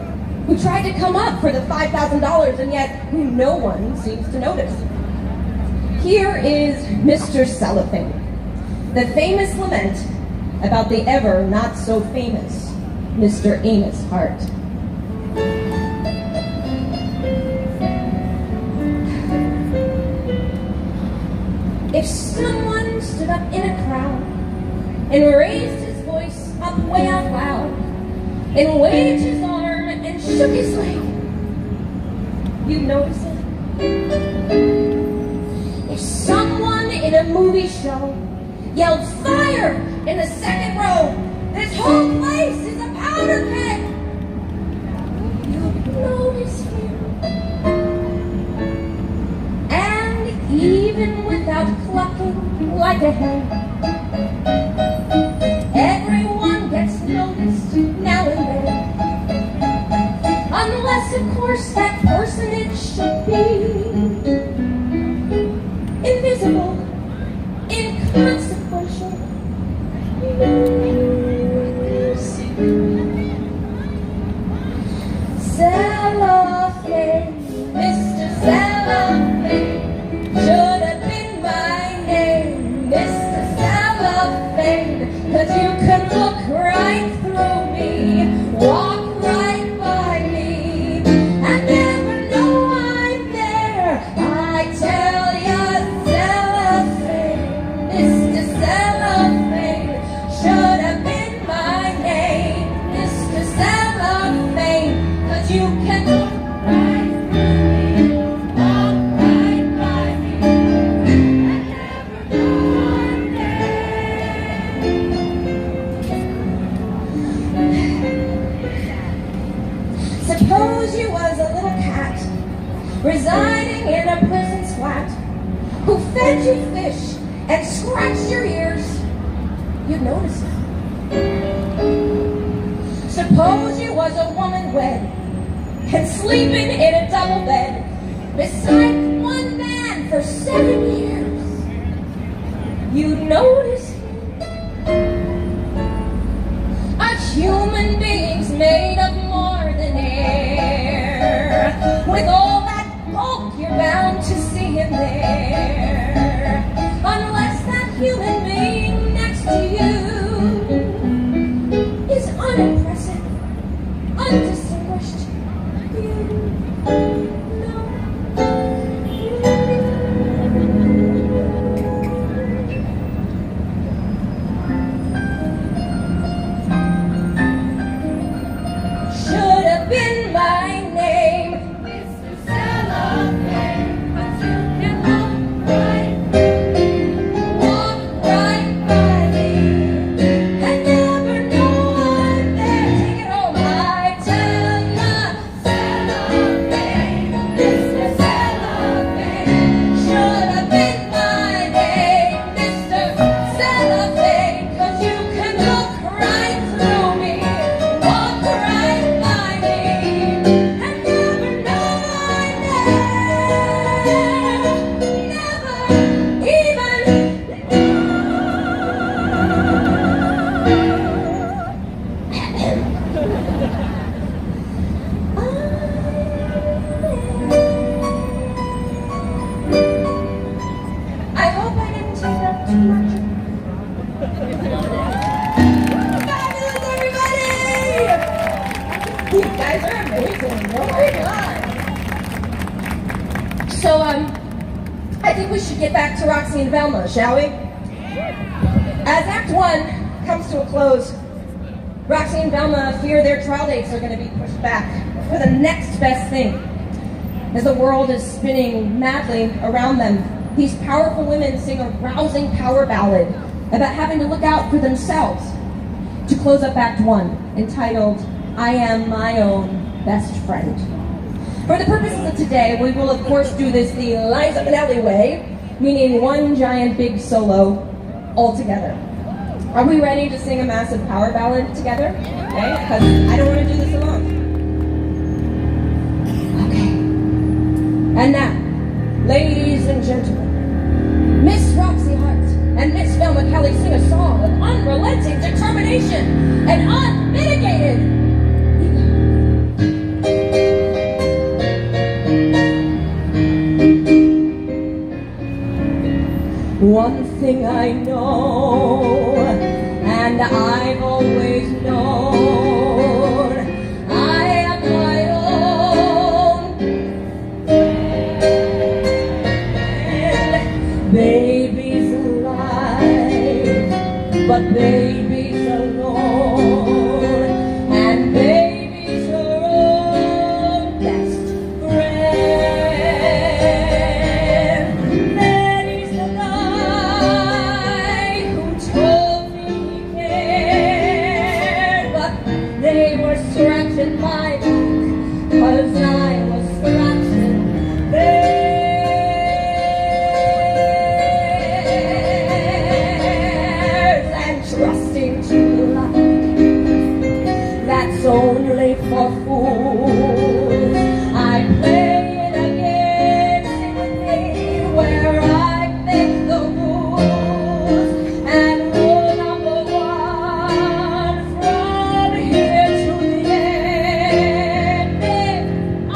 who tried to come up for the $5,000 and yet who no one seems to notice. Here is Mr. Cellophane, the famous lament about the ever not so famous Mr. Amos Hart. If someone stood up in a crowd and raised his voice up way out loud and waved his arm and shook his leg, you'd notice it. If someone in a movie show yelled fire in the second row, this whole place is a powder keg, you'd notice him. And even without clucking like a hen, everyone gets noticed now and then. Unless, of course, that personage should be invisible, inconsequential. residing in a prison's flat, who fed you fish and scratched your ears, you'd notice it. Suppose you was a woman wed and sleeping in a double bed beside one man for 7 years, you'd notice him. A human being's made of more than air. With all that bulk, you're bound to see him there. Unless that human being next to you is unimpressive, undistinguished, you know. Should have been my name, Mr. Cellophane, but you can walk right by me, and never know I'm there. Take it home, I tell ya, Cellophane, Mr. Cellophane, should have been my name, Mr. Cellophane, 'cause you can look right through me, walk right by me, and never know I'm there. Never even I hope I didn't take up too much. Fabulous, everybody! You guys are amazing. Oh my god. So, I think we should get back to Roxy and Velma, shall we? As Act 1 comes to a close, Roxy and Velma fear their trial dates are going to be pushed back for the next best thing. As the world is spinning madly around them, these powerful women sing a rousing power ballad about having to look out for themselves to close up Act 1, entitled, I Am My Own Best Friend. For the purposes of today, we will of course do this the Liza Minnelli way, meaning one giant big solo all together. Are we ready to sing a massive power ballad together? Okay, because I don't want to do this alone. Okay. And now, ladies and gentlemen, Miss Roxy Hart and Miss Velma Kelly sing a song of unrelenting determination and unmitigated ego. One thing I know, and I've always known, I am my own friend. Baby's alive, but baby's alone, and baby's her own best friend. Daddy's the guy who told me he cared, but they were scratching my back, 'cause I was scratching theirs, and trusting to love that's only for fools. I play it again, sing with me, where I make the rules, and rule number 1 from here to the end. If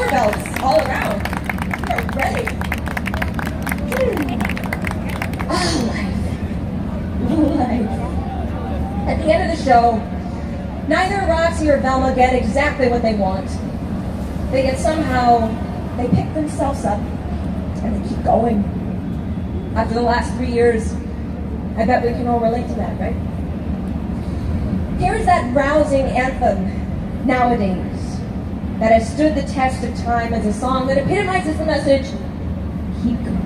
conveyor belts all around. We're ready. Life. At the end of the show, neither Roxy or Velma get exactly what they want. But yet somehow, they pick themselves up and they keep going. After the last 3 years, I bet we can all relate to that, right? Here's that rousing anthem, Nowadays, that has stood the test of time as a song that epitomizes the message, keep going.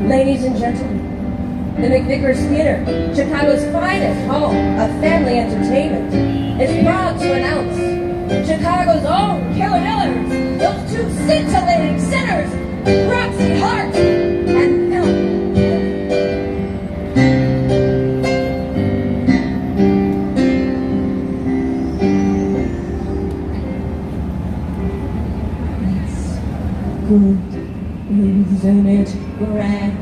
Ladies and gentlemen, the McVickers Theater, Chicago's finest home of family entertainment, is proud to announce Chicago's own Killer Millers, those two scintillating sinners, Roxy Hart and Velma. Good, isn't it grand?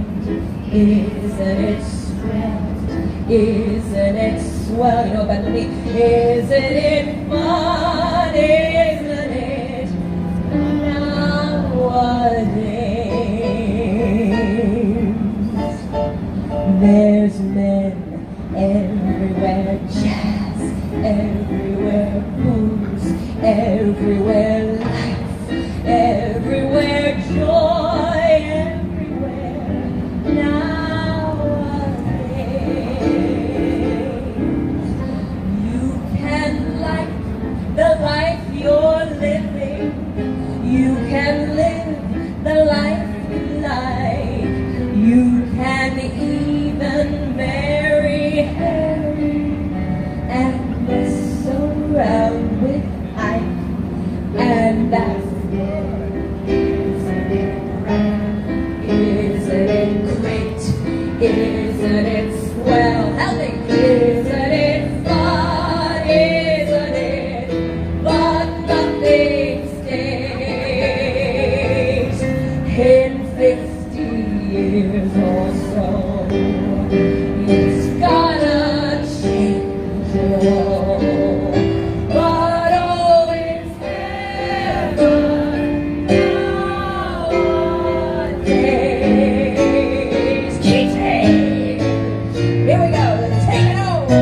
Isn't it grand? Isn't it swell? You know better than me. Isn't it fun? Isn't it nowadays? There's men everywhere, jazz everywhere, booze everywhere, life everywhere, joy everywhere. Nowadays, you can like the life you're living. You can live the life you like. You can even marry Harry and mess around with Ike, and that's good. Isn't it grand? Isn't it great? Isn't it swell? Help me! Isn't it fun? Isn't it? But nothing stays. In 50 years or so, it's gonna change, you know. But oh, it's heaven nowadays. Keep it. Here we go. Let's take it over.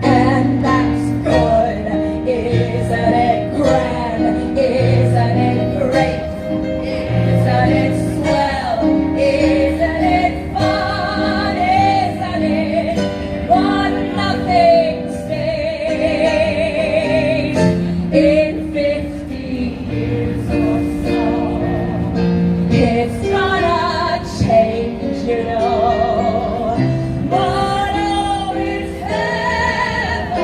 And that's good. Isn't it grand? Isn't it great? Isn't it swell? Isn't it fun? Isn't it? But nothing stays. In 50 years or so, it's gonna change, you know. But oh, it's heaven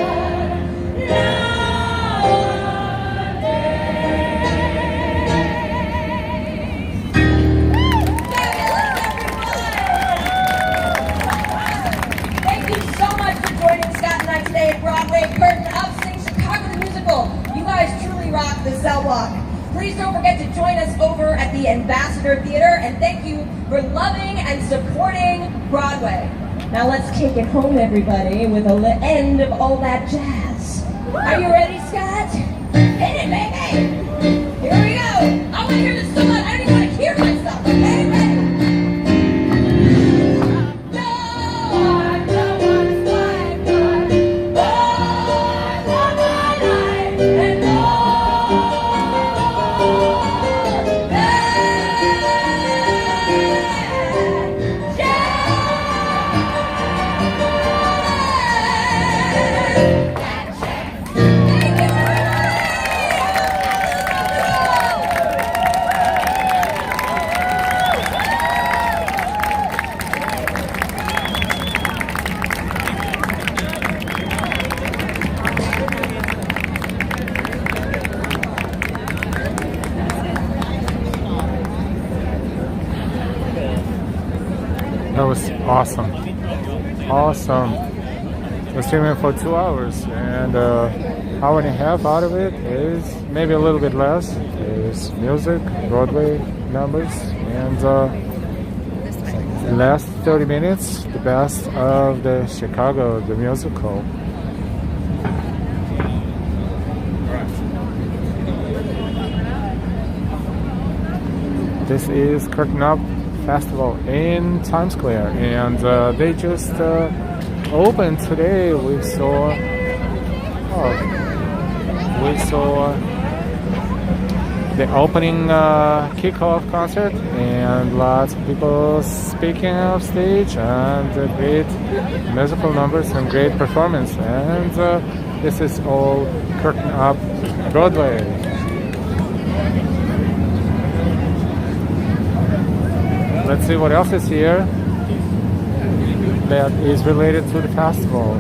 Thank you so much for joining Scott and I today at Broadway. Curtain Up sings Chicago the Musical. You guys truly rock the cell block. Please don't forget to join us over at the Ambassador Theater, and thank you for loving and supporting Broadway. Now let's take it home, everybody, with the end of all that jazz. Are you ready, Scott? Hit it, baby! Here we go! I want to hear this so much, I don't even want to hear myself, okay? Ready? That was awesome. Awesome. We're streaming for 2 hours, and hour and a half out of it is maybe a little bit less. Is music, Broadway numbers, and the last 30 minutes, the best of the Chicago, the musical. This is Curtain Up Festival in Times Square, and they just opened today. We saw the opening kickoff concert, and lots of people speaking off stage, and great musical numbers and great performance. And this is all Curtain Up Broadway. Let's see what else is here that is related to the festival.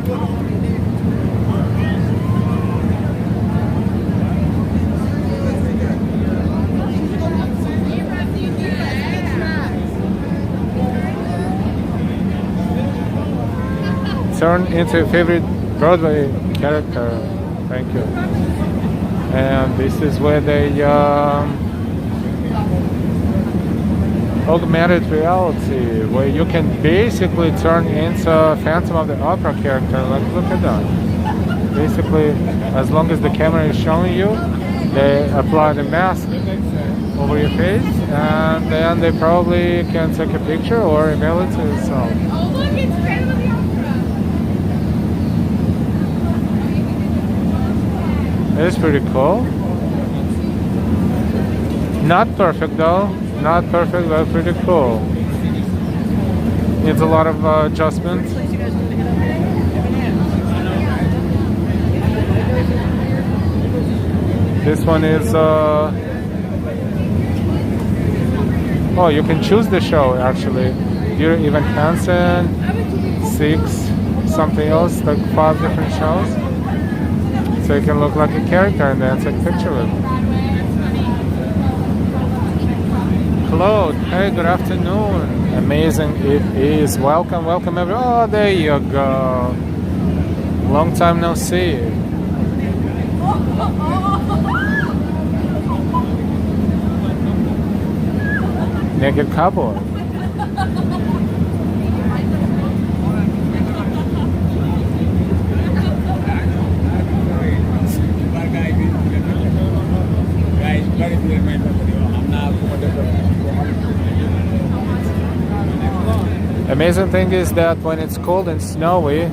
Turn into a favorite Broadway character. Thank you. And this is where they augmented reality, where you can basically turn into a Phantom of the Opera character. Like, look at that. Basically, as long as the camera is showing you, they apply the mask over your face, and then they probably can take a picture or email it to yourself. Oh, look, it's Phantom of the Opera. It's pretty cool. Not perfect though. Not perfect, but pretty cool. Needs a lot of adjustments. This one is oh, you can choose the show actually. Dear Evan Hansen, 6 something else, like 5 different shows. So you can look like a character and then take a picture of it. Claude, hey, good afternoon. Amazing it is. Welcome, welcome everyone. Oh, there you go. Long time no see. Naked Cowboy. Amazing thing is that when it's cold and snowy,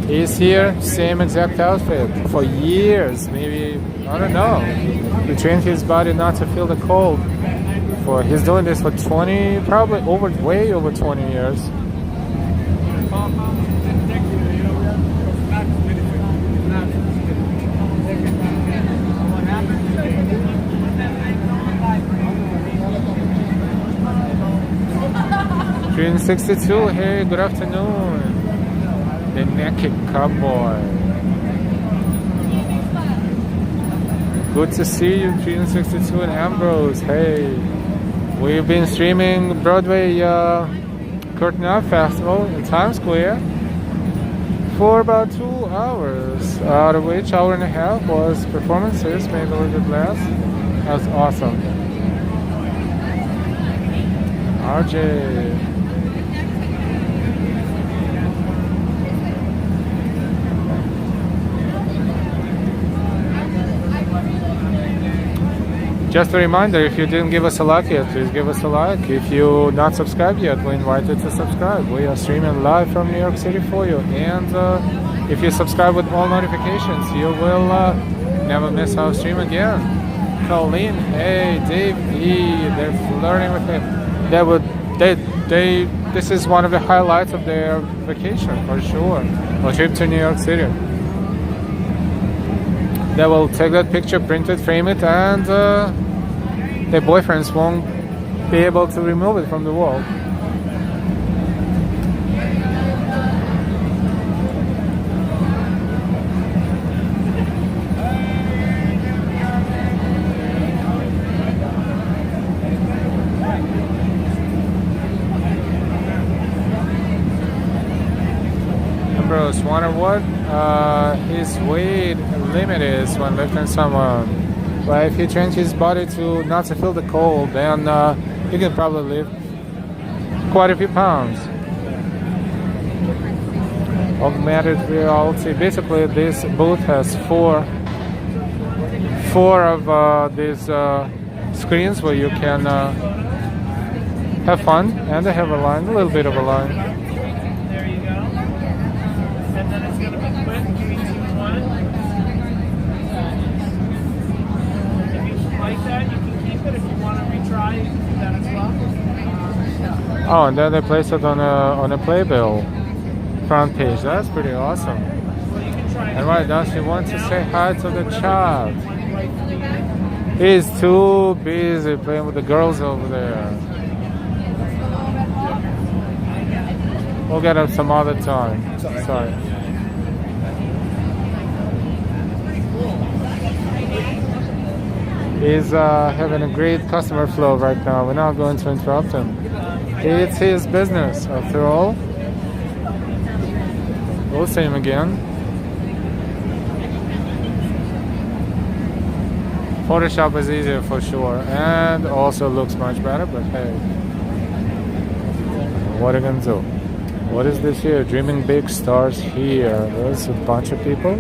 he's here, same exact outfit for years, maybe, I don't know. He trained his body not to feel the cold. He's doing this for 20, probably way over 20 years. Green 62, hey, good afternoon. The Naked Cowboy. Good to see you, Green 62 and Ambrose. Hey, we've been streaming Broadway Curtain Up Festival in Times Square for about 2 hours, out of which hour and a half was performances, maybe a little bit less. That was awesome. RJ. Just a reminder, if you didn't give us a like yet, please give us a like. If you're not subscribed yet, we invite you to subscribe. We are streaming live from New York City for you. And if you subscribe with all notifications, you will never miss our stream again. Colleen, hey, Dave E, they're flirting with him. This is one of the highlights of their vacation, for sure. A trip to New York City. They will take that picture, print it, frame it, and their boyfriends won't be able to remove it from the wall. Ambrose, wonder what his weight limit is when lifting someone. But if he trains his body to not to feel the cold, then he can probably lift quite a few pounds. Augmented reality. Basically, this booth has four of these screens where you can have fun, and they have a line, a little bit of a line. There you go. And then it's going to be quick. 3, 2, 1. If you like that, you can keep it. If you want to retry, you can do that as well. Oh, and then they place it on a playbill front page. That's pretty awesome. And right now she wants to say hi to the child. He's too busy playing with the girls over there. We'll get him some other time. Sorry. He's having a great customer flow right now. We're not going to interrupt him. It's his business, after all. We'll see him again. Photoshop is easier for sure, and also looks much better, but hey. What are you gonna do? What is this here? Dreaming Big Stars here. There's a bunch of people.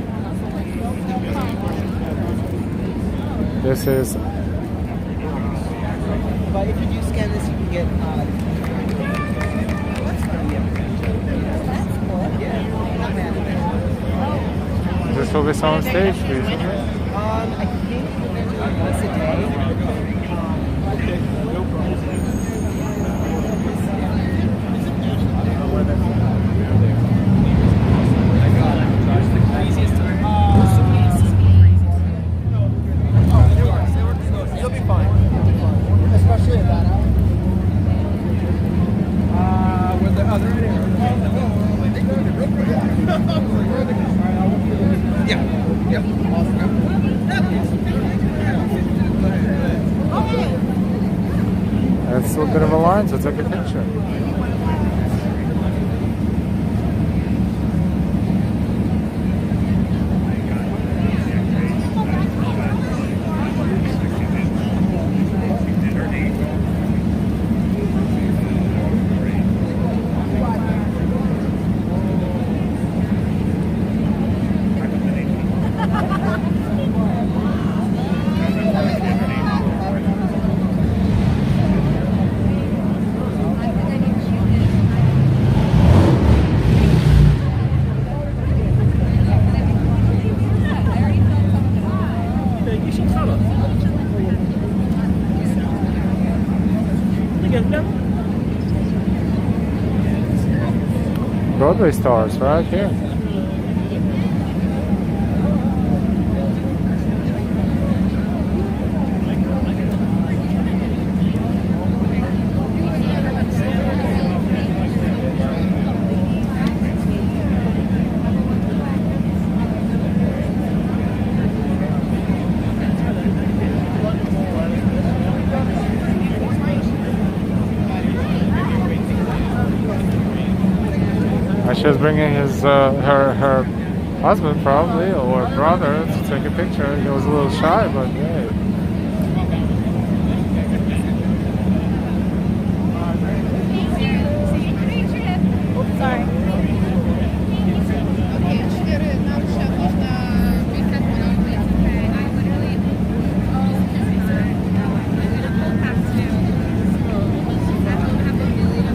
This is... But if you do scan this, you can get... This will be on stage recently. I think once a day. You'll be fine. Especially at that hour. With the other yeah. Yep. That's a bit of a line, so take a picture. Broadway stars right here. She's bringing his her husband probably or brother to take a picture. He was a little shy, but hey. Sorry.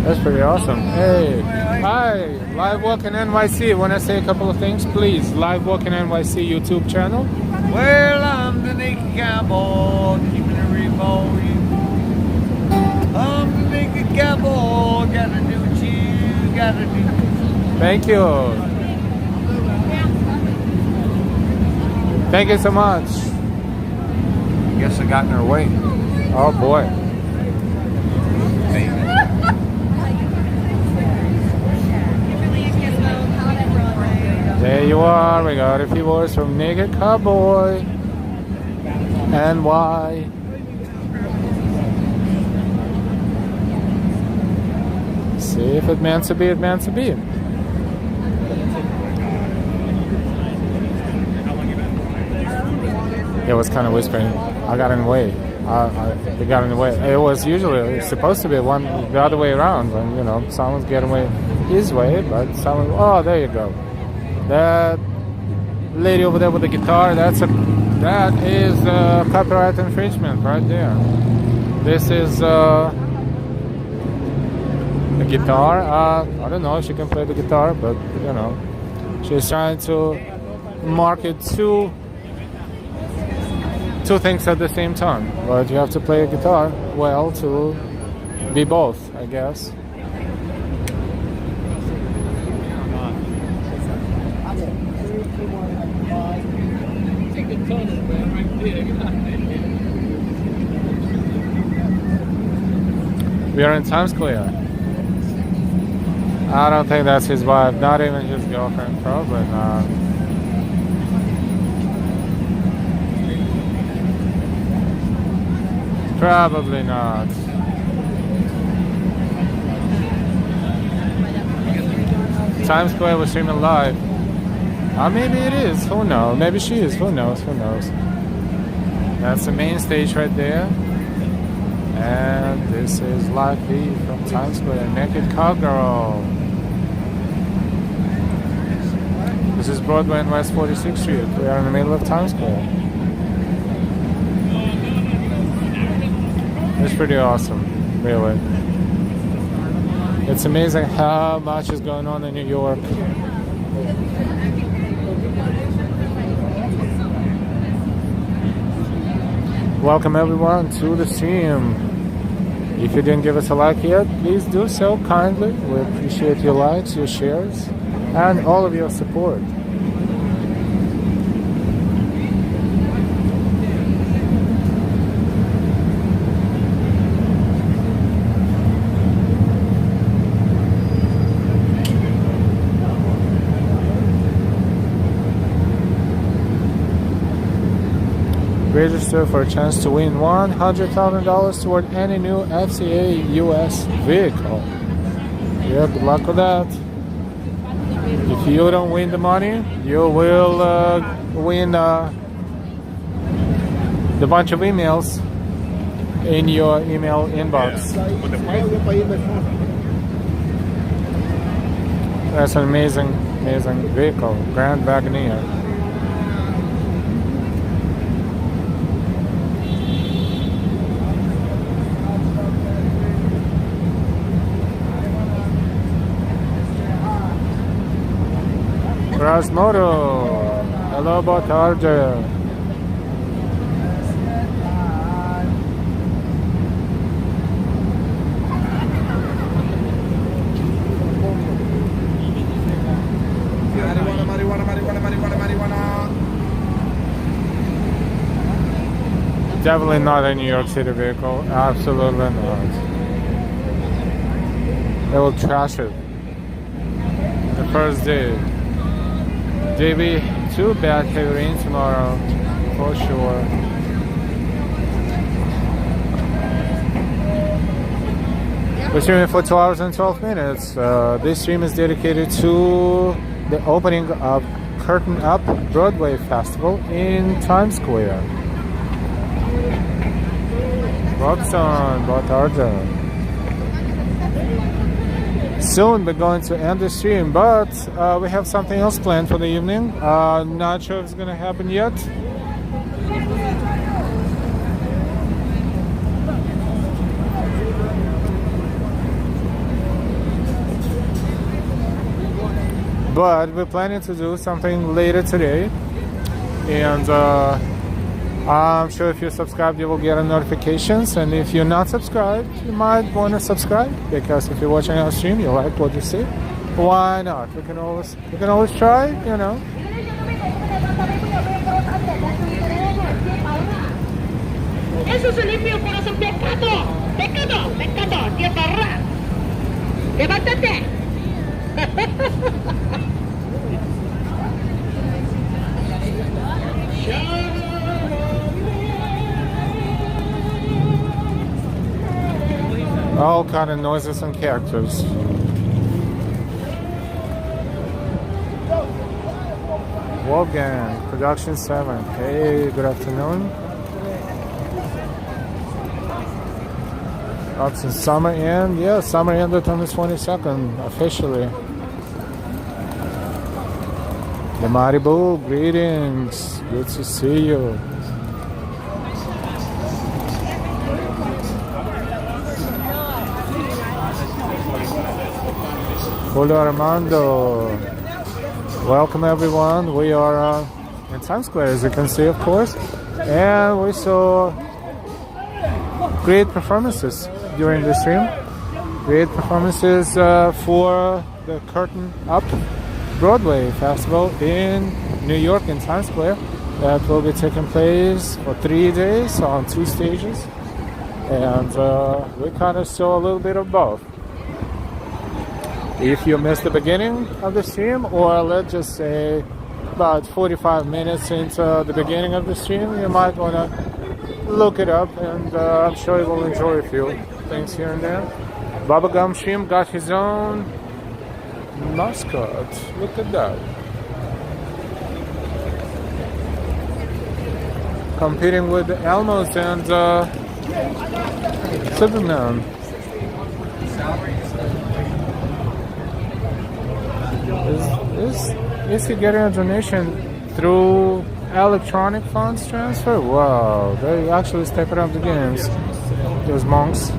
That's pretty awesome. Hey, hi, Live Walk in NYC. Want to say a couple of things, please? Live Walk in NYC YouTube channel. Well, I'm the naked cowboy, keeping it real. I'm the naked cowboy, gotta do what you gotta do. Thank you. Thank you so much. Guess I got in her way. Oh boy. There you are. We got a few words from Naked Cowboy. And why? See if it meant to be, it meant to be. It was kind of whispering. I got in the way. They got in the way. It was usually supposed to be the other way around. When, you know, someone's getting away his way, but someone. Oh, there you go. That lady over there with the guitar. That is copyright infringement right there. This is a guitar. I don't know if she can play the guitar, but you know, she's trying to market two things at the same time. But you have to play a guitar well to be both, I guess. Take the tunnel, man, right there. We are in Times Square. I don't think that's his wife, not even his girlfriend, probably not. Probably not. Times Square was streaming live. Maybe it is, who knows? Maybe she is, who knows, who knows. That's the main stage right there. And this is Lucky from Times Square, Naked Cowgirl. This is Broadway and West 46th Street. We are in the middle of Times Square. It's pretty awesome, really. It's amazing how much is going on in New York. Welcome everyone to the stream. If you didn't give us a like yet, please do so kindly. We appreciate your likes, your shares, and all of your support. Register for a chance to win $100,000 toward any new FCA US vehicle. Yeah, good luck with that. If you don't win the money, you will win a bunch of emails in your email inbox. That's an amazing, amazing vehicle, Grand Wagoneer. Rasmodo, hello, boa tarde. Marijuana. Definitely not a New York City vehicle. Absolutely not. They will trash it. The first day. JB, too bad heavy rain tomorrow, for sure. We're streaming for 2 hours and 12 minutes. This stream is dedicated to the opening of Curtain Up Broadway Festival in Times Square. Robson, boa tarde. Soon we're going to end the stream, but we have something else planned for the evening. Not sure if it's going to happen yet. But we're planning to do something later today. And I'm sure if you're subscribed, you will get notifications. And if you're not subscribed, you might want to subscribe, because if you're watching our stream, you like what you see. Why not? We can always try, you know. Eso se limpia el corazón. Pecado, pecado, pecado. Tierra. Levántate. All kind of noises and characters. Wolfgang, Production 7. Hey, good afternoon. Up since summer end. Yeah, summer ended on the 22nd, officially. The Mighty Bull, greetings. Good to see you. Julio Armando. Welcome everyone. We are in Times Square, as you can see, of course, and we saw great performances during the stream. Great performances for the Curtain Up Broadway Festival in New York in Times Square. That will be taking place for 3 days on 2 stages, and we kind of saw a little bit of both. If you missed the beginning of the stream, or let's just say about 45 minutes into the beginning of the stream, you might want to look it up, and I'm sure you will enjoy a few things here and there. Bubblegum Shrimp got his own mascot. Look at that. Competing with the Elmos and Superman. Is he getting a donation through electronic funds transfer? Wow, they actually stepping up the games. Those monks.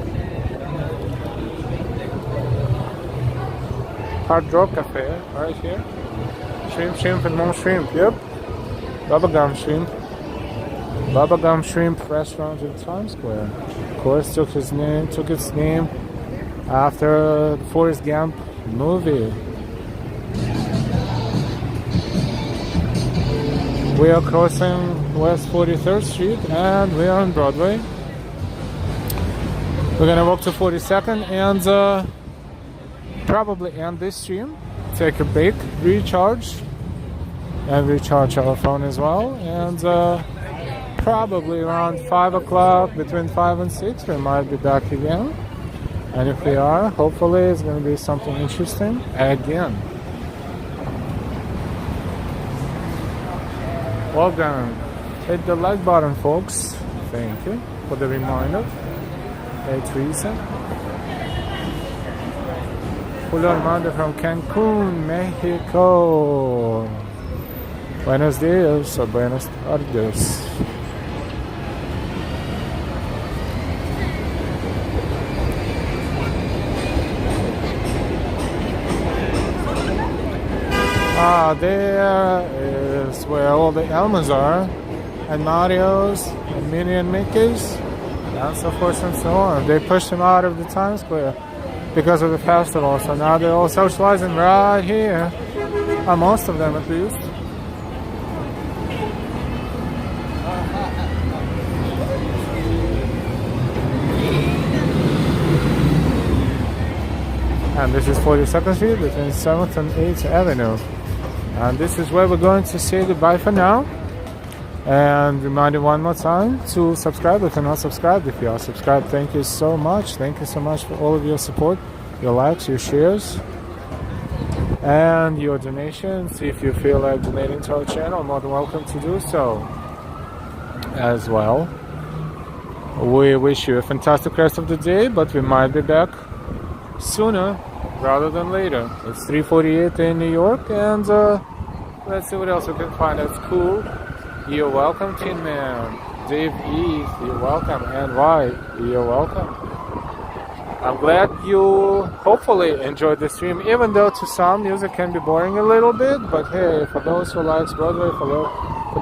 Hard Rock Cafe, right here. Shrimp and more shrimp, yep. Bubblegum Shrimp. Bubblegum Shrimp restaurant in Times Square. Of course, took its name after the Forrest Gump movie. We are crossing West 43rd Street and we are on Broadway. We're gonna walk to 42nd and probably end this stream, take a break, recharge, and recharge our phone as well. And probably around 5 o'clock, between 5 and 6, we might be back again. And if we are, hopefully it's going to be something interesting again. Well done. Hit the like button, folks. Thank you for the reminder. Hey, Teresa. Julio Armando from Cancun, Mexico. Buenos dias or buenas tardes. There is where all the Elmos are, and Mario's, and Minnie and Mickey's, and so forth and so on. They pushed them out of the Times Square because of the festival, so now they're all socializing right here, most of them at least. And this is 42nd Street between 7th and 8th Avenue. And this is where we're going to say goodbye for now. And remind you one more time to subscribe if you're not subscribed. If you are subscribed, thank you so much. Thank you so much for all of your support, your likes, your shares, and your donations. If you feel like donating to our channel, more than welcome to do so as well. We wish you a fantastic rest of the day, but we might be back sooner rather than later. It's 3:48 in New York, and let's see what else we can find that's cool. You're welcome, Tin Man. Dave E, you're welcome. And why? You're welcome. I'm glad you hopefully enjoyed the stream, even though to some music can be boring a little bit. But hey, for those who likes Broadway, for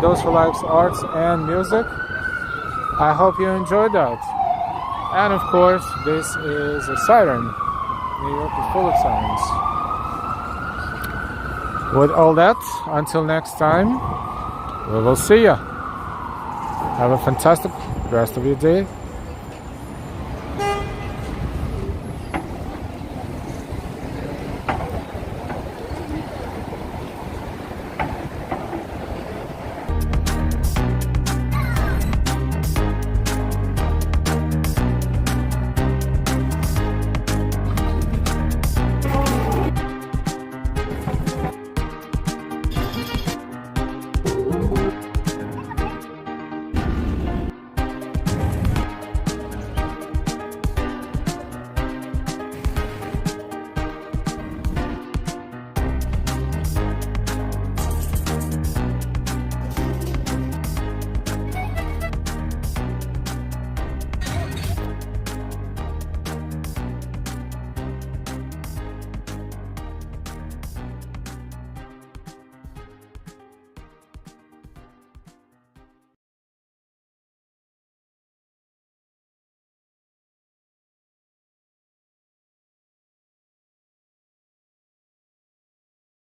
those who likes arts and music, I hope you enjoyed that. And of course, this is a siren. New York is full of sirens. With all that, until next time, we will see ya. Have a fantastic rest of your day.